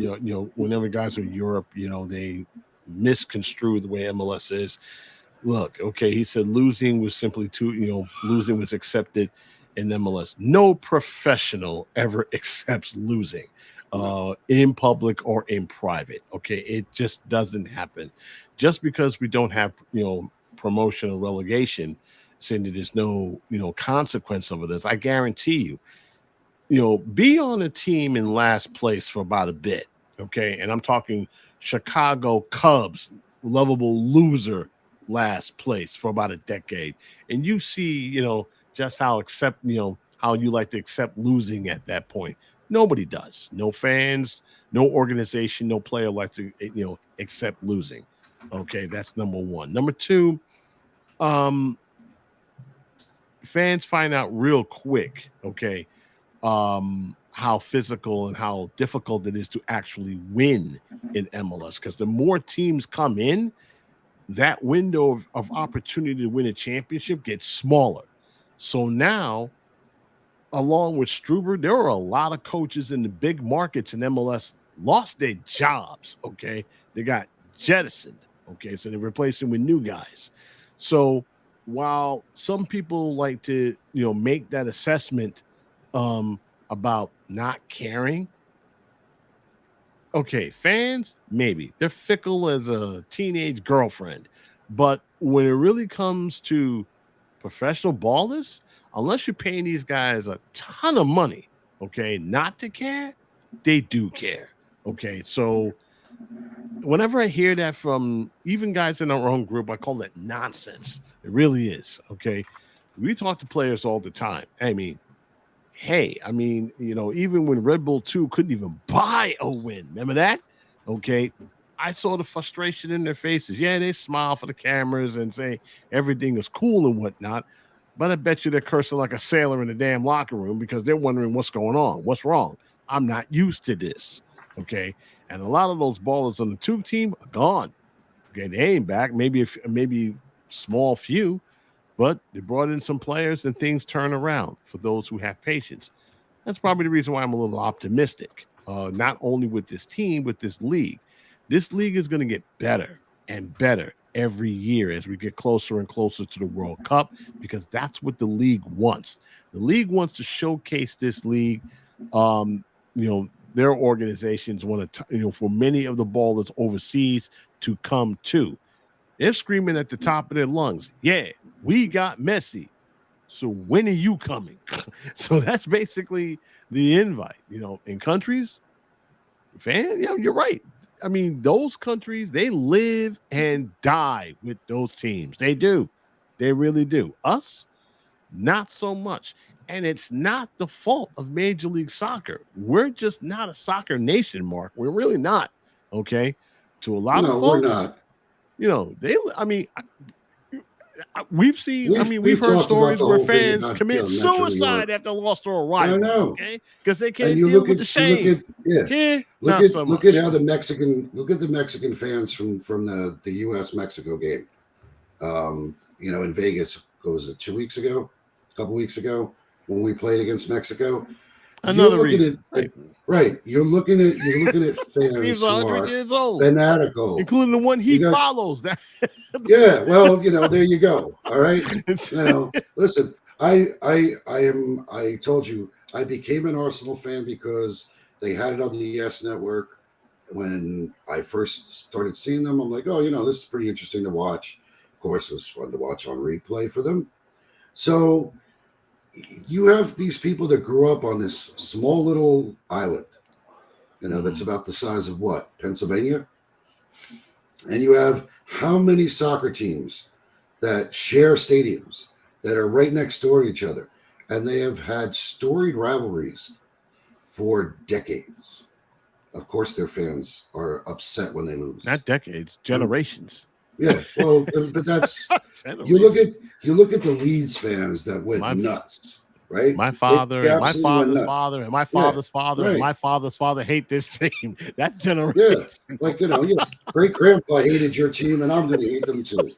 Whenever guys are in Europe, they misconstrue the way MLS is. Look, okay, he said losing was simply losing was accepted in MLS. No professional ever accepts losing in public or in private. Okay, it just doesn't happen. Just because we don't have promotion or relegation, saying that there's no consequence of it, I guarantee you, be on a team in last place for about a bit. Okay, and I'm talking Chicago Cubs, lovable loser, last place for about a decade, and you see just how how you like to accept losing at that point. Nobody does. No fans, no organization, no player likes to accept losing. Okay, that's number one. Number two, fans find out real quick, okay, how physical and how difficult it is to actually win in MLS, because the more teams come in, that window of opportunity to win a championship gets smaller. So now, along with Struber, there are a lot of coaches in the big markets in MLS lost their jobs, okay? They got jettisoned, okay? So they're replacing with new guys. So while some people like to, make that assessment about not caring, okay, fans, maybe. They're fickle as a teenage girlfriend. But when it really comes to professional ballers, unless you're paying these guys a ton of money, okay, not to care, they do care. Okay, so whenever I hear that from even guys in our own group, I call that nonsense. It really is. Okay, we talk to players all the time. Even when Red Bull 2 couldn't even buy a win, remember that? Okay, I saw the frustration in their faces. Yeah, they smile for the cameras and say everything is cool and whatnot, but I bet you they're cursing like a sailor in the damn locker room because they're wondering what's going on, what's wrong. I'm not used to this. Okay, and a lot of those ballers on the 2 team are gone. Okay, they ain't back. Maybe small few, but they brought in some players and things turn around for those who have patience. That's probably the reason why I'm a little optimistic, not only with this team, but this league. This league is going to get better and better every year as we get closer and closer to the World Cup, because that's what the league wants. The league wants to showcase this league. Their organizations want to, for many of the ballers overseas to come too. They're screaming at the top of their lungs, yeah, we got Messi. So when are you coming? So that's basically the invite, in countries, you're right. I mean, those countries, they live and die with those teams. They do. They really do. Us, not so much. And it's not the fault of Major League Soccer. We're just not a soccer nation, Mark. We're really not. Okay. To a lot of No, folks, we're not. We've heard talked about stories the where whole thing fans about, commit Metro New York. suicide after lost to a I rival. know. Okay. Because they And can't you deal look with the shame. Look at how the Mexican fans from the U.S. Mexico game, in Vegas. Was it 2 weeks ago? A couple weeks ago when we played against Mexico. Another You're looking reason. at right. You're looking at fans He's who 100 are years old, fanatical, including the one he follows. That yeah. Well, there you go. All right. Listen. I told you I became an Arsenal fan because they had it on the ES network when I first started seeing them. I'm like, oh, this is pretty interesting to watch. Of course, it was fun to watch on replay for them. So you have these people that grew up on this small little island, that's about the size of what? Pennsylvania? And you have how many soccer teams that share stadiums that are right next door to each other, and they have had storied rivalries for decades. Of course, their fans are upset when they lose. Not decades, generations. Yeah, well, but that's you look at the Leeds fans that went nuts, right? My father, and my father's father, and my father's father, and right. my father's father hate this team. That generation. Yeah, like great grandpa hated your team, and I'm going to hate them too.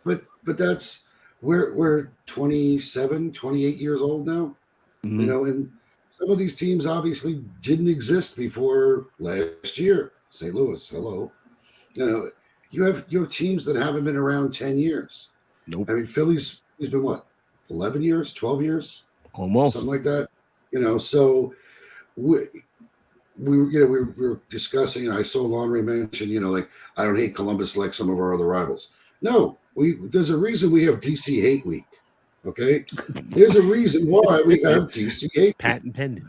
But that's we're 27, 28 years old now, and some of these teams obviously didn't exist before last year. St. Louis, hello, you have teams that haven't been around 10 years. Nope. I mean, Philly's been what, 11 years, 12 years, almost something like that. So we were discussing, and I saw Laundry mention, like, I don't hate Columbus like some of our other rivals. No, there's a reason we have DC Hate Week. Okay, there's a reason why we have DC Hate patent pending.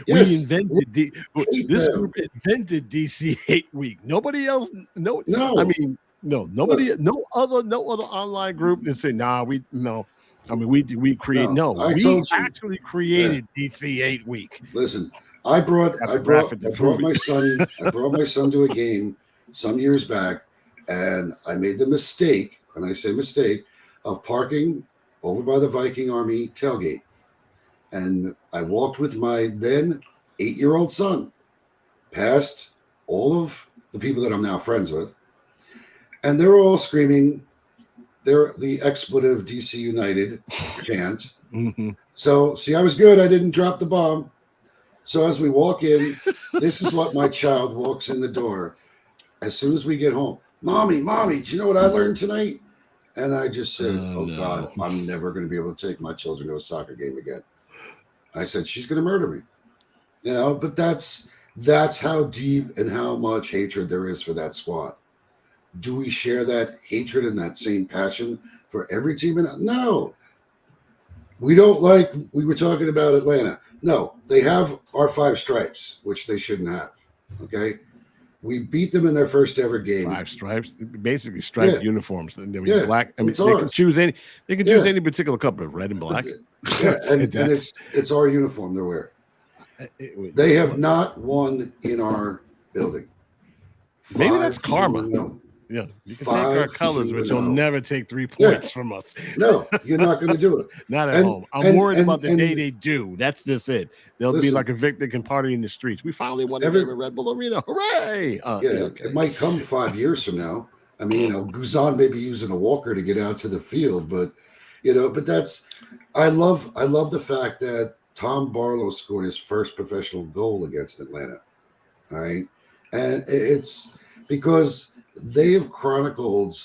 Yes, we invented this group invented DC Hate Week. Nobody else. No. I mean, no. Nobody. No other online group that say, nah. We create. No, we actually created DC Hate Week. Listen, I brought my son. I brought my son to a game some years back, and I made the mistake, and I say mistake, of parking over by the Viking Army tailgate. And I walked with my then 8-year-old son past all of the people that I'm now friends with, and they were all screaming the expletive DC United chant. So, see, I was good. I didn't drop the bomb. So as we walk in, this is what my child walks in the door. As soon as we get home, Mommy, do you know what I learned tonight? And I just said, oh no. God, I'm never going to be able to take my children to a soccer game again. I said, she's going to murder me. But that's how deep and how much hatred there is for that squad. Do we share that hatred and that same passion for every team? No. We don't we were talking about Atlanta. No, they have our 5 stripes, which they shouldn't have. Okay. We beat them in their first ever game. 5 stripes, basically striped uniforms. And then black. I mean, they can choose any. They can choose any particular color, red and black. And it's our uniform they're wearing. They have not won in our building. Maybe that's karma. Yeah, you can take our colors, but you'll never take 3 points from us. No, you're not going to do it. Not at home. I'm worried about the day they do. That's just it. They'll be like a Vic that can party in the streets. We finally won the game at Red Bull Arena. Hooray! It might come 5 years from now. I mean, Guzan may be using a walker to get out to the field, but that's. I love the fact that Tom Barlow scored his first professional goal against Atlanta. All right, and it's because they have chronicled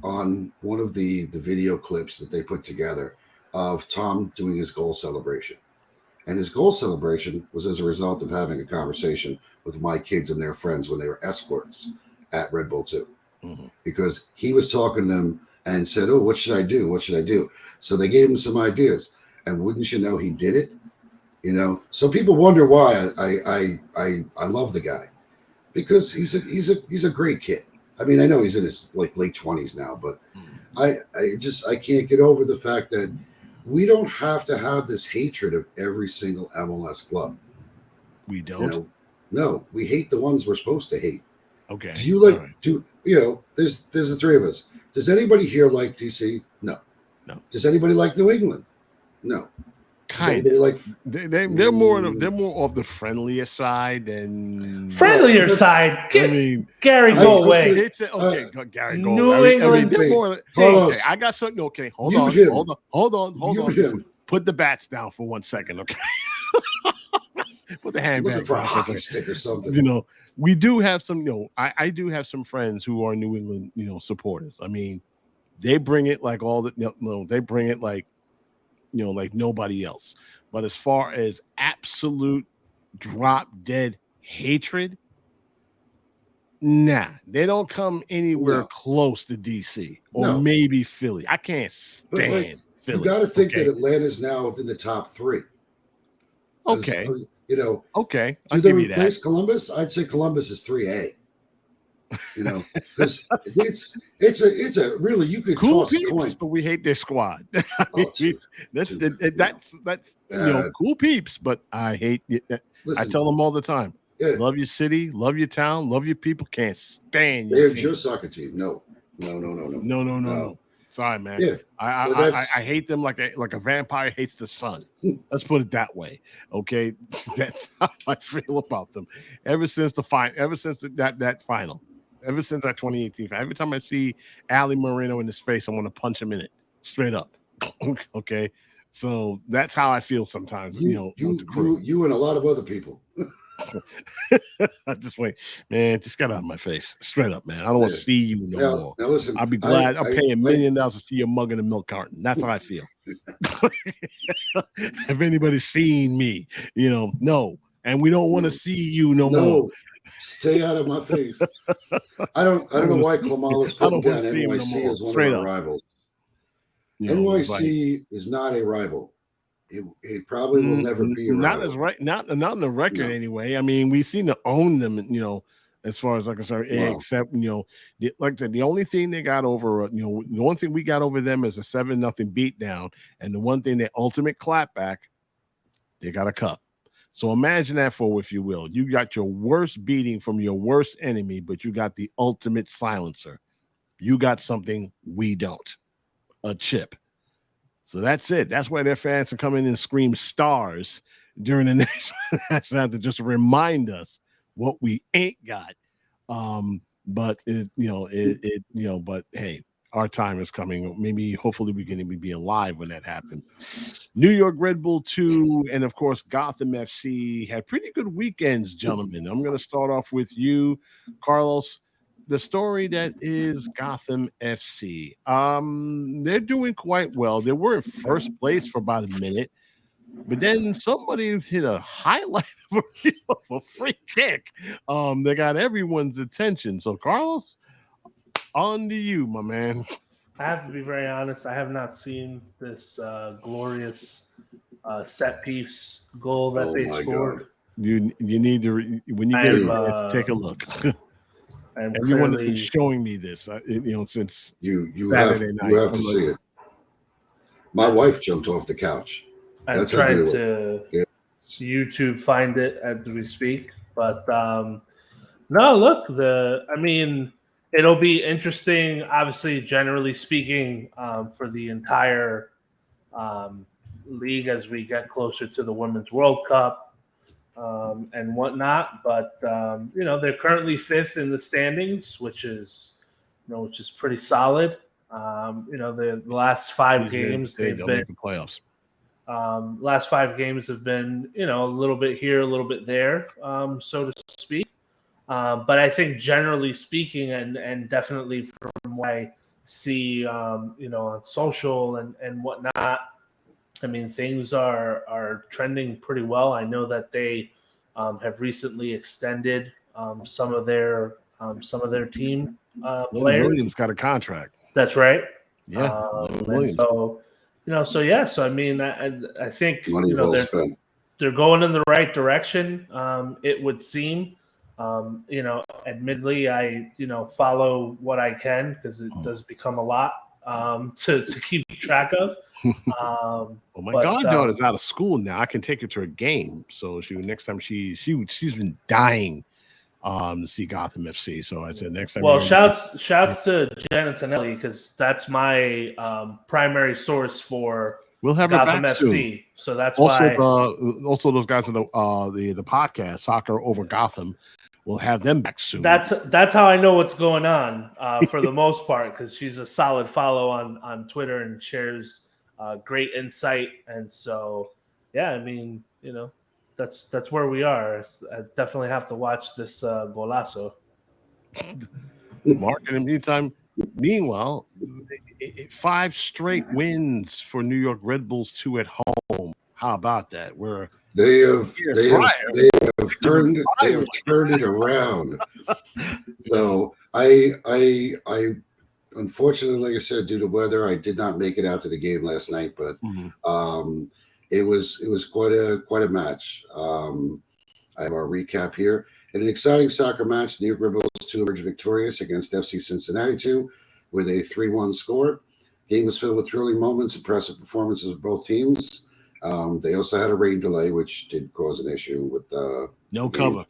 on one of the video clips that they put together of Tom doing his goal celebration. And his goal celebration was as a result of having a conversation with my kids and their friends when they were escorts at Red Bull 2. Because he was talking to them and said, oh, what should I do? What should I do? So they gave him some ideas. And wouldn't you know, he did it. So people wonder why I love the guy, because he's a great kid. I mean, I know he's in his like late 20s now, but I can't get over the fact that we don't have to have this hatred of every single MLS club. We don't. You know, no, we hate the ones we're supposed to hate. Okay. Do you like? Do you know? There's the three of us. Does anybody here like DC? No. No. Does anybody like New England? No. Kind of. Like they're more of the friendlier side than friendlier side. I mean, Gary, go away. Okay, Gary, go New away. England. They're more. Okay, I got something. Okay, hold on. Put the bats down for 1 second. Okay. Put the handbag for a down hockey stick or something. You know, we do have some. You know, I do have some friends who are New England. You know, supporters. I mean, they bring it like all the. No, they bring it like. You know, like nobody else. But as far as absolute drop dead hatred, nah, they don't come anywhere close to DC or maybe Philly. I can't stand Philly. You got to think that Atlanta's now in the top 3. Okay. You know. Okay. Do they replace Columbus? I'd say Columbus is 3A. You know, because it's a really you could cool toss peeps, a coin, but we hate their squad. That's you know, cool peeps, but I hate it. I tell them all the time. Yeah. Love your city, love your town, love your people. Can't stand your team. Your soccer team. No. Sorry, man. Yeah. I hate them like a vampire hates the sun. Let's put it that way. Okay, that's how I feel about them. Ever since that final. Ever since that 2018, every time I see Ali Moreno in his face, I want to punch him in it straight up. Okay, so that's how I feel sometimes. You and a lot of other people. I just wait, man. Just get out of my face, straight up, man. I don't want to see you no more. Now listen, I'll be glad. I'll pay $1 million to see your mug in a milk carton. That's how I feel. If anybody's seen me, you know, no, and we don't want to see you no more. Stay out of my face. I don't know why Klamala's putting down NYC as one of our rivals. NYC is not a rival. It probably will never be a rival. Not in the record anyway. I mean, we seem to own them, you know, as far as I'm concerned. Except, you know, like I said, the only thing they got over, you know, the one thing we got over them is a 7-0 beatdown, and the one thing their ultimate clapback, they got a cup. So imagine that if you will. You got your worst beating from your worst enemy, but you got the ultimate silencer. You got something we don't. A chip. So that's it. That's why their fans can come in and scream stars during the national anthem just to remind us what we ain't got. But but hey, our time is coming. Maybe, hopefully, we can be alive when that happens. New York Red Bull 2 and, of course, Gotham FC had pretty good weekends, gentlemen. I'm going to start off with you, Carlos. The story that is Gotham FC. They're doing quite well. They were in first place for about a minute, but then somebody hit a highlight of a free kick. They got everyone's attention. So, Carlos, on to you, my man. I have to be very honest. I have not seen this glorious set piece goal that they scored. God. You need to when you get it, take a look. Everyone has been showing me this, since you Saturday night. You have to see it. My wife jumped off the couch. I'm trying to YouTube find it as we speak, but no. Look, it'll be interesting. Obviously, generally speaking, for the entire league as we get closer to the Women's World Cup. And whatnot, but they're currently 5th in the standings, which is pretty solid. The last 5 games they've been make the playoffs. Last 5 games have been a little bit here, a little bit there, so to speak. But I think generally speaking, and definitely from what I see, on social and whatnot. I mean, things are trending pretty well. I know that they have recently extended some of their team players. Williams got a contract. That's right. Yeah. So I mean, I think money well spent. They're going in the right direction. It would seem. Admittedly, I follow what I can because it does become a lot to keep track of. Well, my goddaughter's out of school now. I can take her to a game. So next time she's been dying to see Gotham FC. So I said next time. Well, shouts to Janet Tonelli because that's my primary source for we'll have Gotham her back FC. soon. So that's also why also those guys in the podcast Soccer Over Gotham. We'll have them back soon. That's how I know what's going on for the most part because she's a solid follow on Twitter and shares great insight. And so, yeah, I mean, that's where we are. I definitely have to watch this golazo. Mark, in the meanwhile, 5 straight wins for New York Red Bulls, 2 at home. How about that? They have turned it around. So I unfortunately, like I said, due to weather, I did not make it out to the game last night, but it was quite a match. I have our recap here. In an exciting soccer match, the New York Red Bulls 2 emerged victorious against FC Cincinnati 2 with a 3-1 score. Game was filled with thrilling moments, impressive performances of both teams. They also had a rain delay, which did cause an issue with no cover.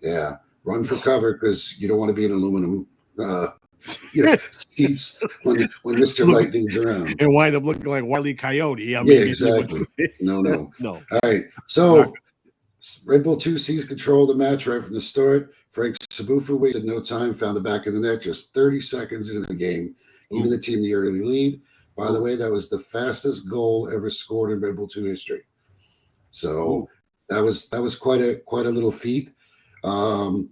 Yeah, run for cover because you don't want to be in aluminum seats when Mr. Lightning's around and wind up looking like Wile E. Coyote. I mean, exactly. No. All right, so Red Bull 2 seized control of the match right from the start. Frank Sabufu wasted no time, found the back of the net just 30 seconds into the game, giving the team the early lead. By the way, that was the fastest goal ever scored in Red Bull 2 history. So that was quite a little feat. However,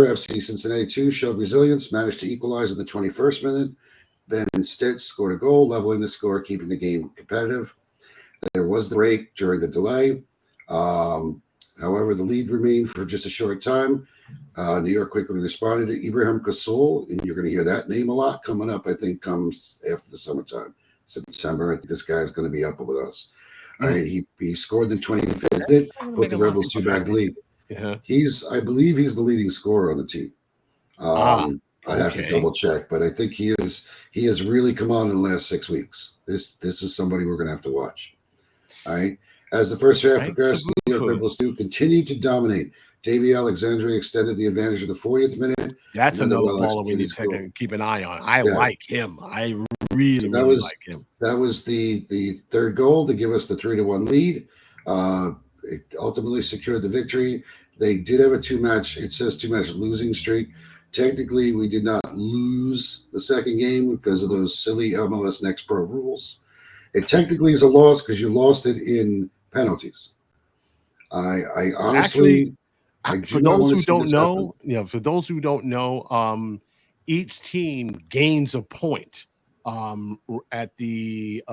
FC Cincinnati 2 showed resilience, managed to equalize in the 21st minute. Ben Stitz scored a goal, leveling the score, keeping the game competitive. There was the break during the delay. However, the lead remained for just a short time. New York quickly responded to Ibrahim Kasol, and you're going to hear that name a lot coming up. I think comes after the summertime, September. I think this guy's going to be up with us. All right, he scored the 25th minute, put the Rebels 2 back in the lead. I believe he's the leading scorer on the team. I'd have to double check, but I think he has really come on in the last 6 weeks. This is somebody we're going to have to watch. All right. As the first half progressed, the New York Red Bulls 2 continued to dominate. Davey Alexandre extended the advantage of the 40th minute. That's another baller we need to keep an eye on. I like him. I really like him. That was the third goal to give us the 3-1 lead. It ultimately secured the victory. They did have a 2-match losing streak. Technically, we did not lose the second game because of those silly MLS Next Pro rules. It technically is a loss because you lost it in penalties. I honestly, for those who don't know, each team gains a point at the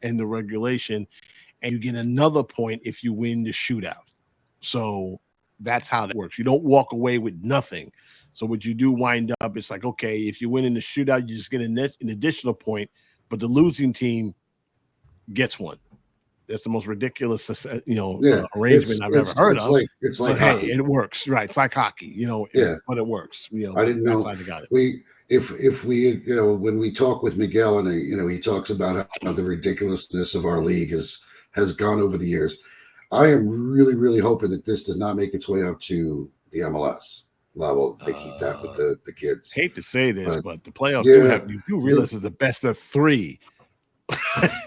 in the regulation, and you get another point if you win the shootout. So that's how that works. You don't walk away with nothing. So what you do wind up, it's like, okay, if you win in the shootout, you just get an additional point, but the losing team gets one. That's the most ridiculous, arrangement I've ever heard of. It's like hockey. Hey, it works, right? It's like hockey, but it works. I didn't know. That's how they got it. If we, when we talk with Miguel and he talks about how the ridiculousness of our league has gone over the years. I am really, really hoping that this does not make its way up to the MLS level. They keep that with the kids. Hate to say this, but the playoffs you do realize it's the best of 3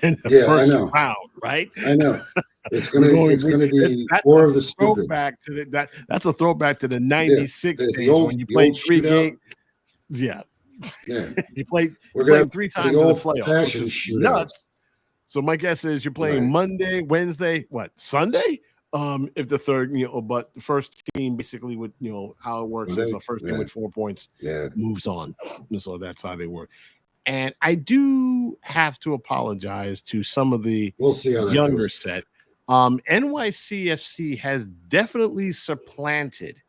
in the first round, right? I know. It's gonna be more of the stupid. That's a throwback to the 96 days when you played 3 games. Yeah. you played 3 times in the playoffs, which is nuts. So my guess is you're playing Monday, Wednesday, Sunday? If the third, but the first team basically would, how it works is the first team with 4 points moves on. So that's how they work. And I do have to apologize to some of the younger set. NYCFC has definitely supplanted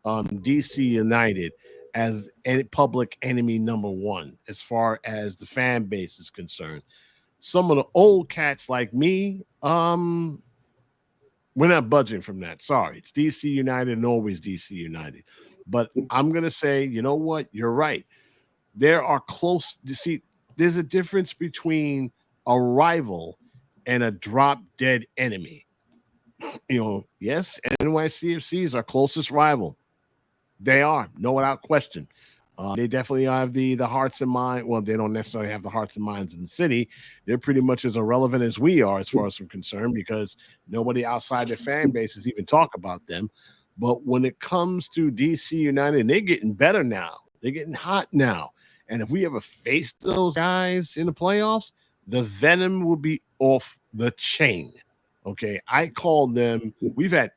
DC United as a public enemy number 1 as far as the fan base is concerned. Some of the old cats like me, We're not budging from that. Sorry. It's DC United and always DC United. But I'm going to say, you know what? You're right. There are close. You see, there's a difference between a rival and a drop dead enemy. Yes, NYCFC is our closest rival. They are, no without question. They definitely have the hearts and minds. Well, they don't necessarily have the hearts and minds in the city. They're pretty much as irrelevant as we are, as far as I'm concerned, because nobody outside their fan bases even talk about them. But when it comes to DC United, they're getting better now. They're getting hot now. And if we ever face those guys in the playoffs, the venom will be off the chain. Okay, I call them. We've had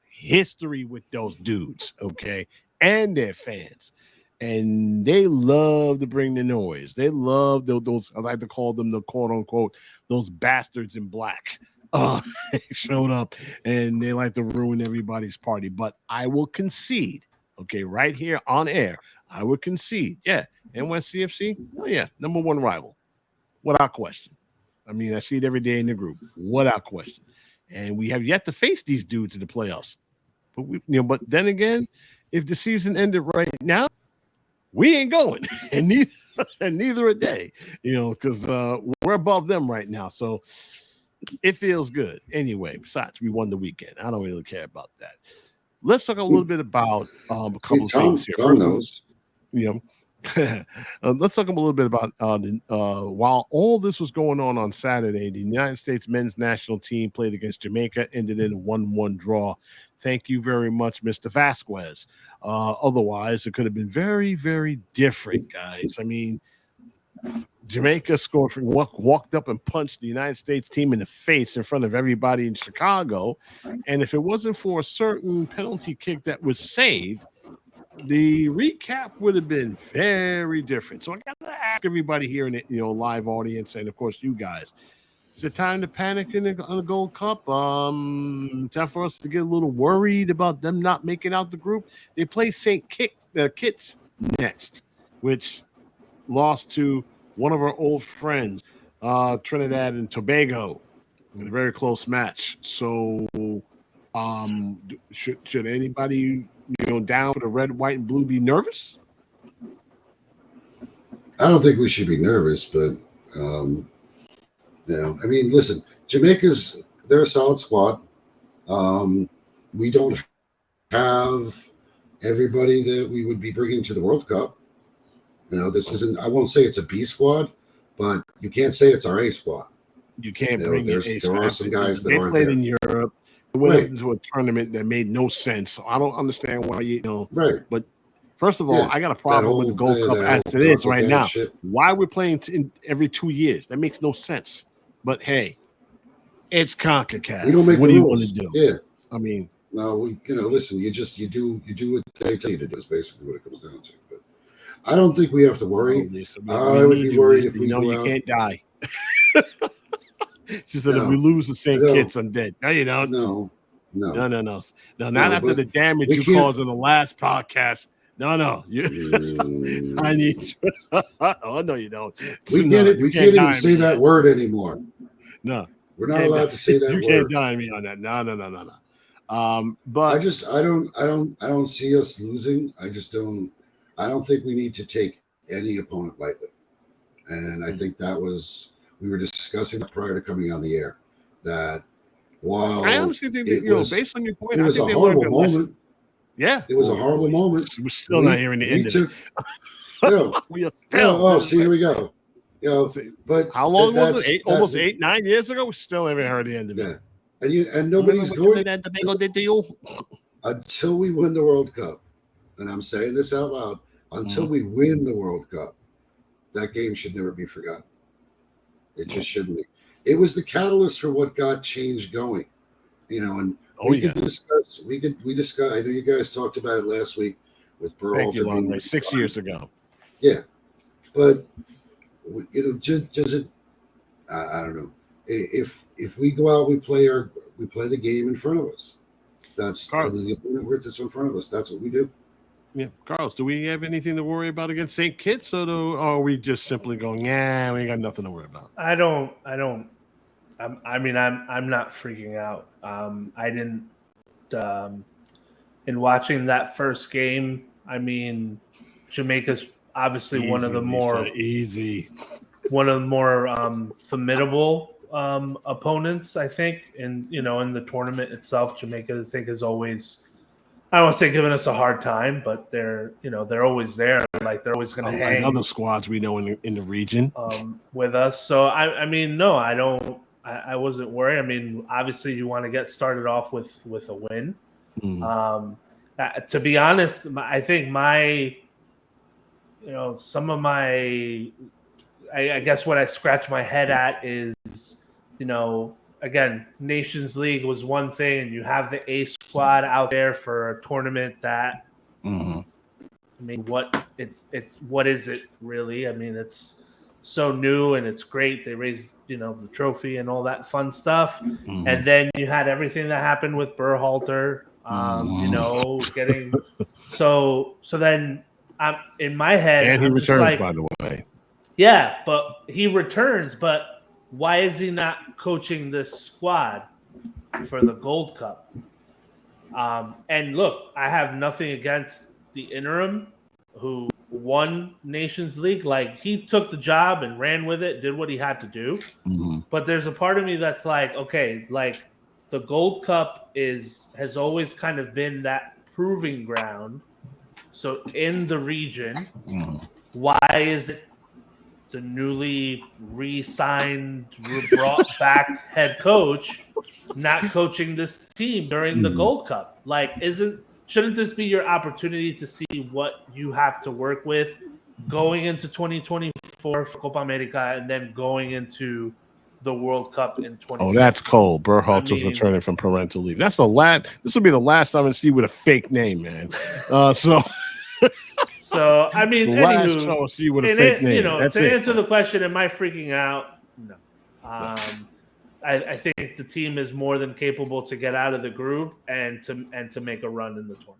history with those dudes. Okay, and their fans. And they love to bring the noise. They love those. I like to call them the quote unquote those bastards in black. They showed up and they like to ruin everybody's party. But I will concede, okay, right here on air, I would concede. Yeah, NYCFC. Oh yeah, number one rival, without question. I mean, I see it every day in the group, without question. And we have yet to face these dudes in the playoffs. But then again, if the season ended right now, we ain't going, and neither are they, because we're above them right now. So it feels good. Anyway, besides, we won the weekend. I don't really care about that. Let's talk a little bit about a couple of things here. Tom knows. Let's talk a little bit about while all this was going on Saturday, the United States men's national team played against Jamaica, ended in a 1-1 draw. Thank you very much, Mr. Vasquez. Otherwise, it could have been very, very different, guys. I mean, Jamaica scored from walked up and punched the United States team in the face in front of everybody in Chicago. And if it wasn't for a certain penalty kick that was saved, the recap would have been very different. So I got to ask everybody here in the live audience, and of course you guys, is it time to panic on the Gold Cup? Time for us to get a little worried about them not making out the group. They play St. Kitts next, which lost to one of our old friends, Trinidad and Tobago, in a very close match. So, should anybody down for the red, white, and blue be nervous? I don't think we should be nervous, but I mean, listen, they're a solid squad. We don't have everybody that we would be bringing to the World Cup. This isn't, I won't say it's a B squad, but you can't say it's our A squad. You can't bring there are some guys that aren't played there. in Europe. They went into a tournament that made no sense. So I don't understand why right. But first of all, I got a problem with the Gold Cup as it is right now. Shit. Why we're playing every 2 years? That makes no sense. But hey, it's CONCACAF. We don't make what the do you rules. want to do? Yeah. I mean, no, listen, you do what they tell you to do is basically what it comes down to. But I don't think we have to worry. I would be worried if we you can't die. She said, if we lose the St. Kitts, I'm dead. No, you don't. No. Not after the damage you caused in the last podcast. No. I need you. Oh, no, you don't. We can't even say that word anymore. No. We're not allowed to say that word. You can't die me on that. No. But I don't see us losing. I don't think we need to take any opponent lightly. And I think we were discussing that prior to coming on the air, that while I honestly think that, based on your point, it was a horrible moment. Yeah. It was a horrible moment. We're still not hearing the end of it. We are still. See, here we go. But how long was it? Almost 9 years ago? We still haven't heard the end of it. And nobody's going did to you? Until we win the World Cup. And I'm saying this out loud. Until we win the World Cup, that game should never be forgotten. It just shouldn't be. It was the catalyst for what got change going, and we discuss. We discuss. I know you guys talked about it last week with Berhalter. Thank you, 6 years ago. Yeah, but just I don't know. If we go out, we play the game in front of us. That's the opponent that's in front of us. That's what we do. Yeah, Carlos, do we have anything to worry about against St. Kitts, or are we just simply going, we ain't got nothing to worry about? I don't I'm not freaking out. I didn't. In watching that first game, I mean, Jamaica's obviously one of the more formidable opponents, I think, in the tournament itself. Jamaica, I think, is always, I don't want to say giving us a hard time, but they're always there. Like they're always going to hang other squads we know in the region with us. So I mean, no, I don't. I wasn't worried. I mean, obviously, you want to get started off with a win. To be honest, I think some of my, I guess what I scratch my head at is, again, Nations League was one thing, and you have the A squad out there for a tournament that, I mean, what is it really? I mean, it's so new and it's great. They raised, the trophy and all that fun stuff. And then you had everything that happened with Berhalter, getting so then I'm in my head. And he returns, like, by the way. Yeah, but he returns. But why is he not coaching this squad for the Gold Cup? And look, I have nothing against the interim who won Nations League. Like, he took the job and ran with it, did what he had to do. But there's a part of me that's like, okay, like the Gold Cup has always kind of been that proving ground. So in the region, why is it the newly re-signed, brought back head coach not coaching this team during the Gold Cup? Like, shouldn't this be your opportunity to see what you have to work with going into 2024 for Copa America and then going into the World Cup in 2026? Oh, that's cold. Berhalter's returning from parental leave. That's the last. This will be the last time I see with a fake name, man. So I mean, last show I'll see with a fake name. To answer the question, am I freaking out? No. I think the team is more than capable to get out of the group and to make a run in the tournament.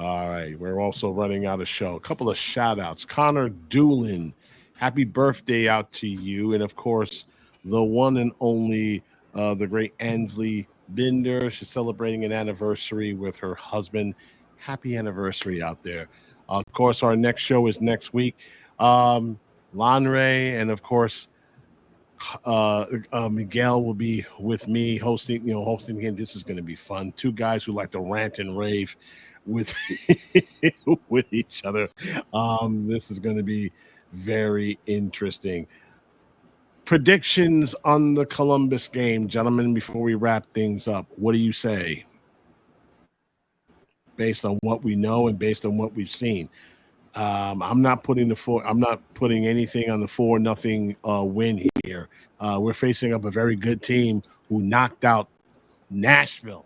All right. We're also running out of show. A couple of shout outs. Connor Doolin, happy birthday out to you. And of course, the one and only, the great Ansley Binder. She's celebrating an anniversary with her husband. Happy anniversary out there. Of course, our next show is next week. Lanre and of course, Miguel will be with me hosting again. This is going to be fun. Two guys who like to rant and rave with with each other. This is going to be very interesting. Predictions on the Columbus game, gentlemen, before we wrap things up. What do you say? Based on what we know and based on what we've seen. I'm not putting anything on the 4-0 win here. We're facing up a very good team who knocked out Nashville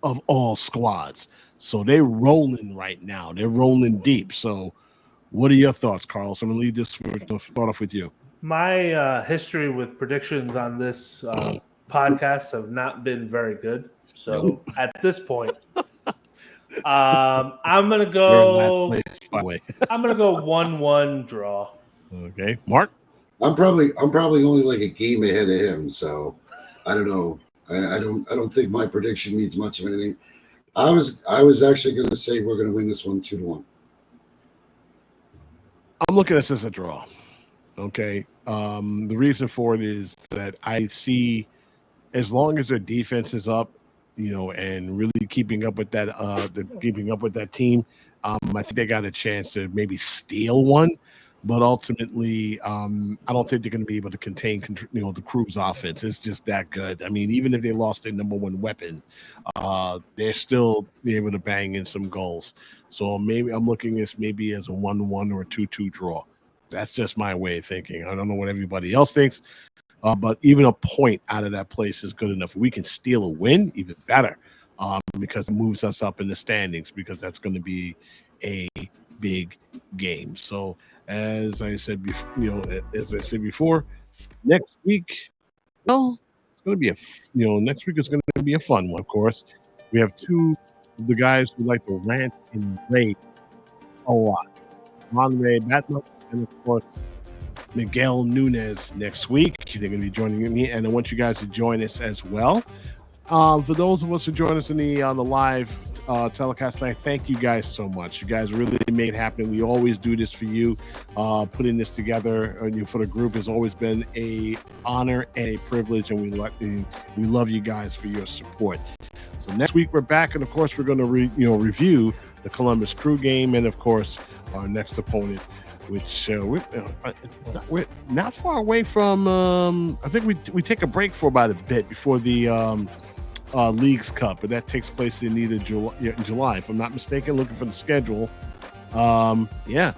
of all squads. So they're rolling right now. They're rolling deep. So what are your thoughts, Carlos? I'm going to start off with you. My history with predictions on this podcast have not been very good. So at this point, I'm gonna go. I'm gonna go 1-1 draw. Okay, Mark. I'm probably only like a game ahead of him, so I don't know. I don't think my prediction means much of anything. I was actually going to say we're going to win this one 2-1. I'm looking at this as a draw. Okay. The reason for it is that I see, as long as their defense is up, and really keeping up with that team, I think they got a chance to maybe steal one. But ultimately, I don't think they're going to be able to contain, the Crew's offense. It's just that good. I mean, even if they lost their number one weapon, they're still able to bang in some goals. So maybe I'm looking at this maybe as a 1-1 or a 2-2 draw. That's just my way of thinking. I don't know what everybody else thinks, but even a point out of that place is good enough. If we can steal a win, even better, because it moves us up in the standings, because that's going to be a big game. So, as I said before, next week, it's going to be next week is going to be a fun one. Of course, we have two of the guys who like to rant and rave a lot. Monterey Batman, and of course, Miguel Nunez next week. They're going to be joining me, and I want you guys to join us as well. For those of us who join us in the live telecast tonight, thank you guys so much. You guys really make it happen. We always do this for you. Putting this together for the group has always been a honor and a privilege, and we love you guys for your support. So next week we're back, and of course we're going to review the Columbus Crew game, and of course our next opponent, which we're not far away from. I think we take a break for about a bit before the Leagues Cup, but that takes place in either July, if I'm not mistaken. Looking for the schedule. Yeah,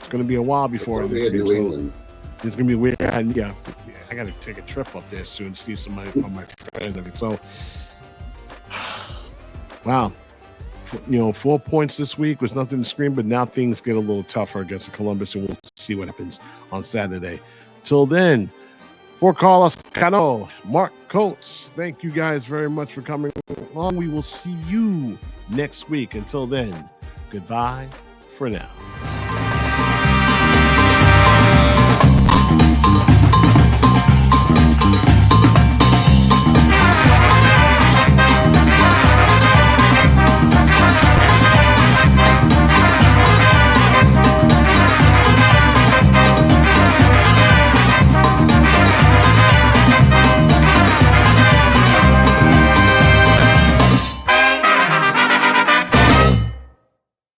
it's going to be a while before it's New England. It's going to be weird. And yeah, I got to take a trip up there soon to see some of my friends. So, wow. 4 points this week was nothing to scream, but now things get a little tougher against Columbus, and we'll see what happens on Saturday. Till then, for Carlos Cano, Mark Coates, thank you guys very much for coming along. We will see you next week. Until then, goodbye for now.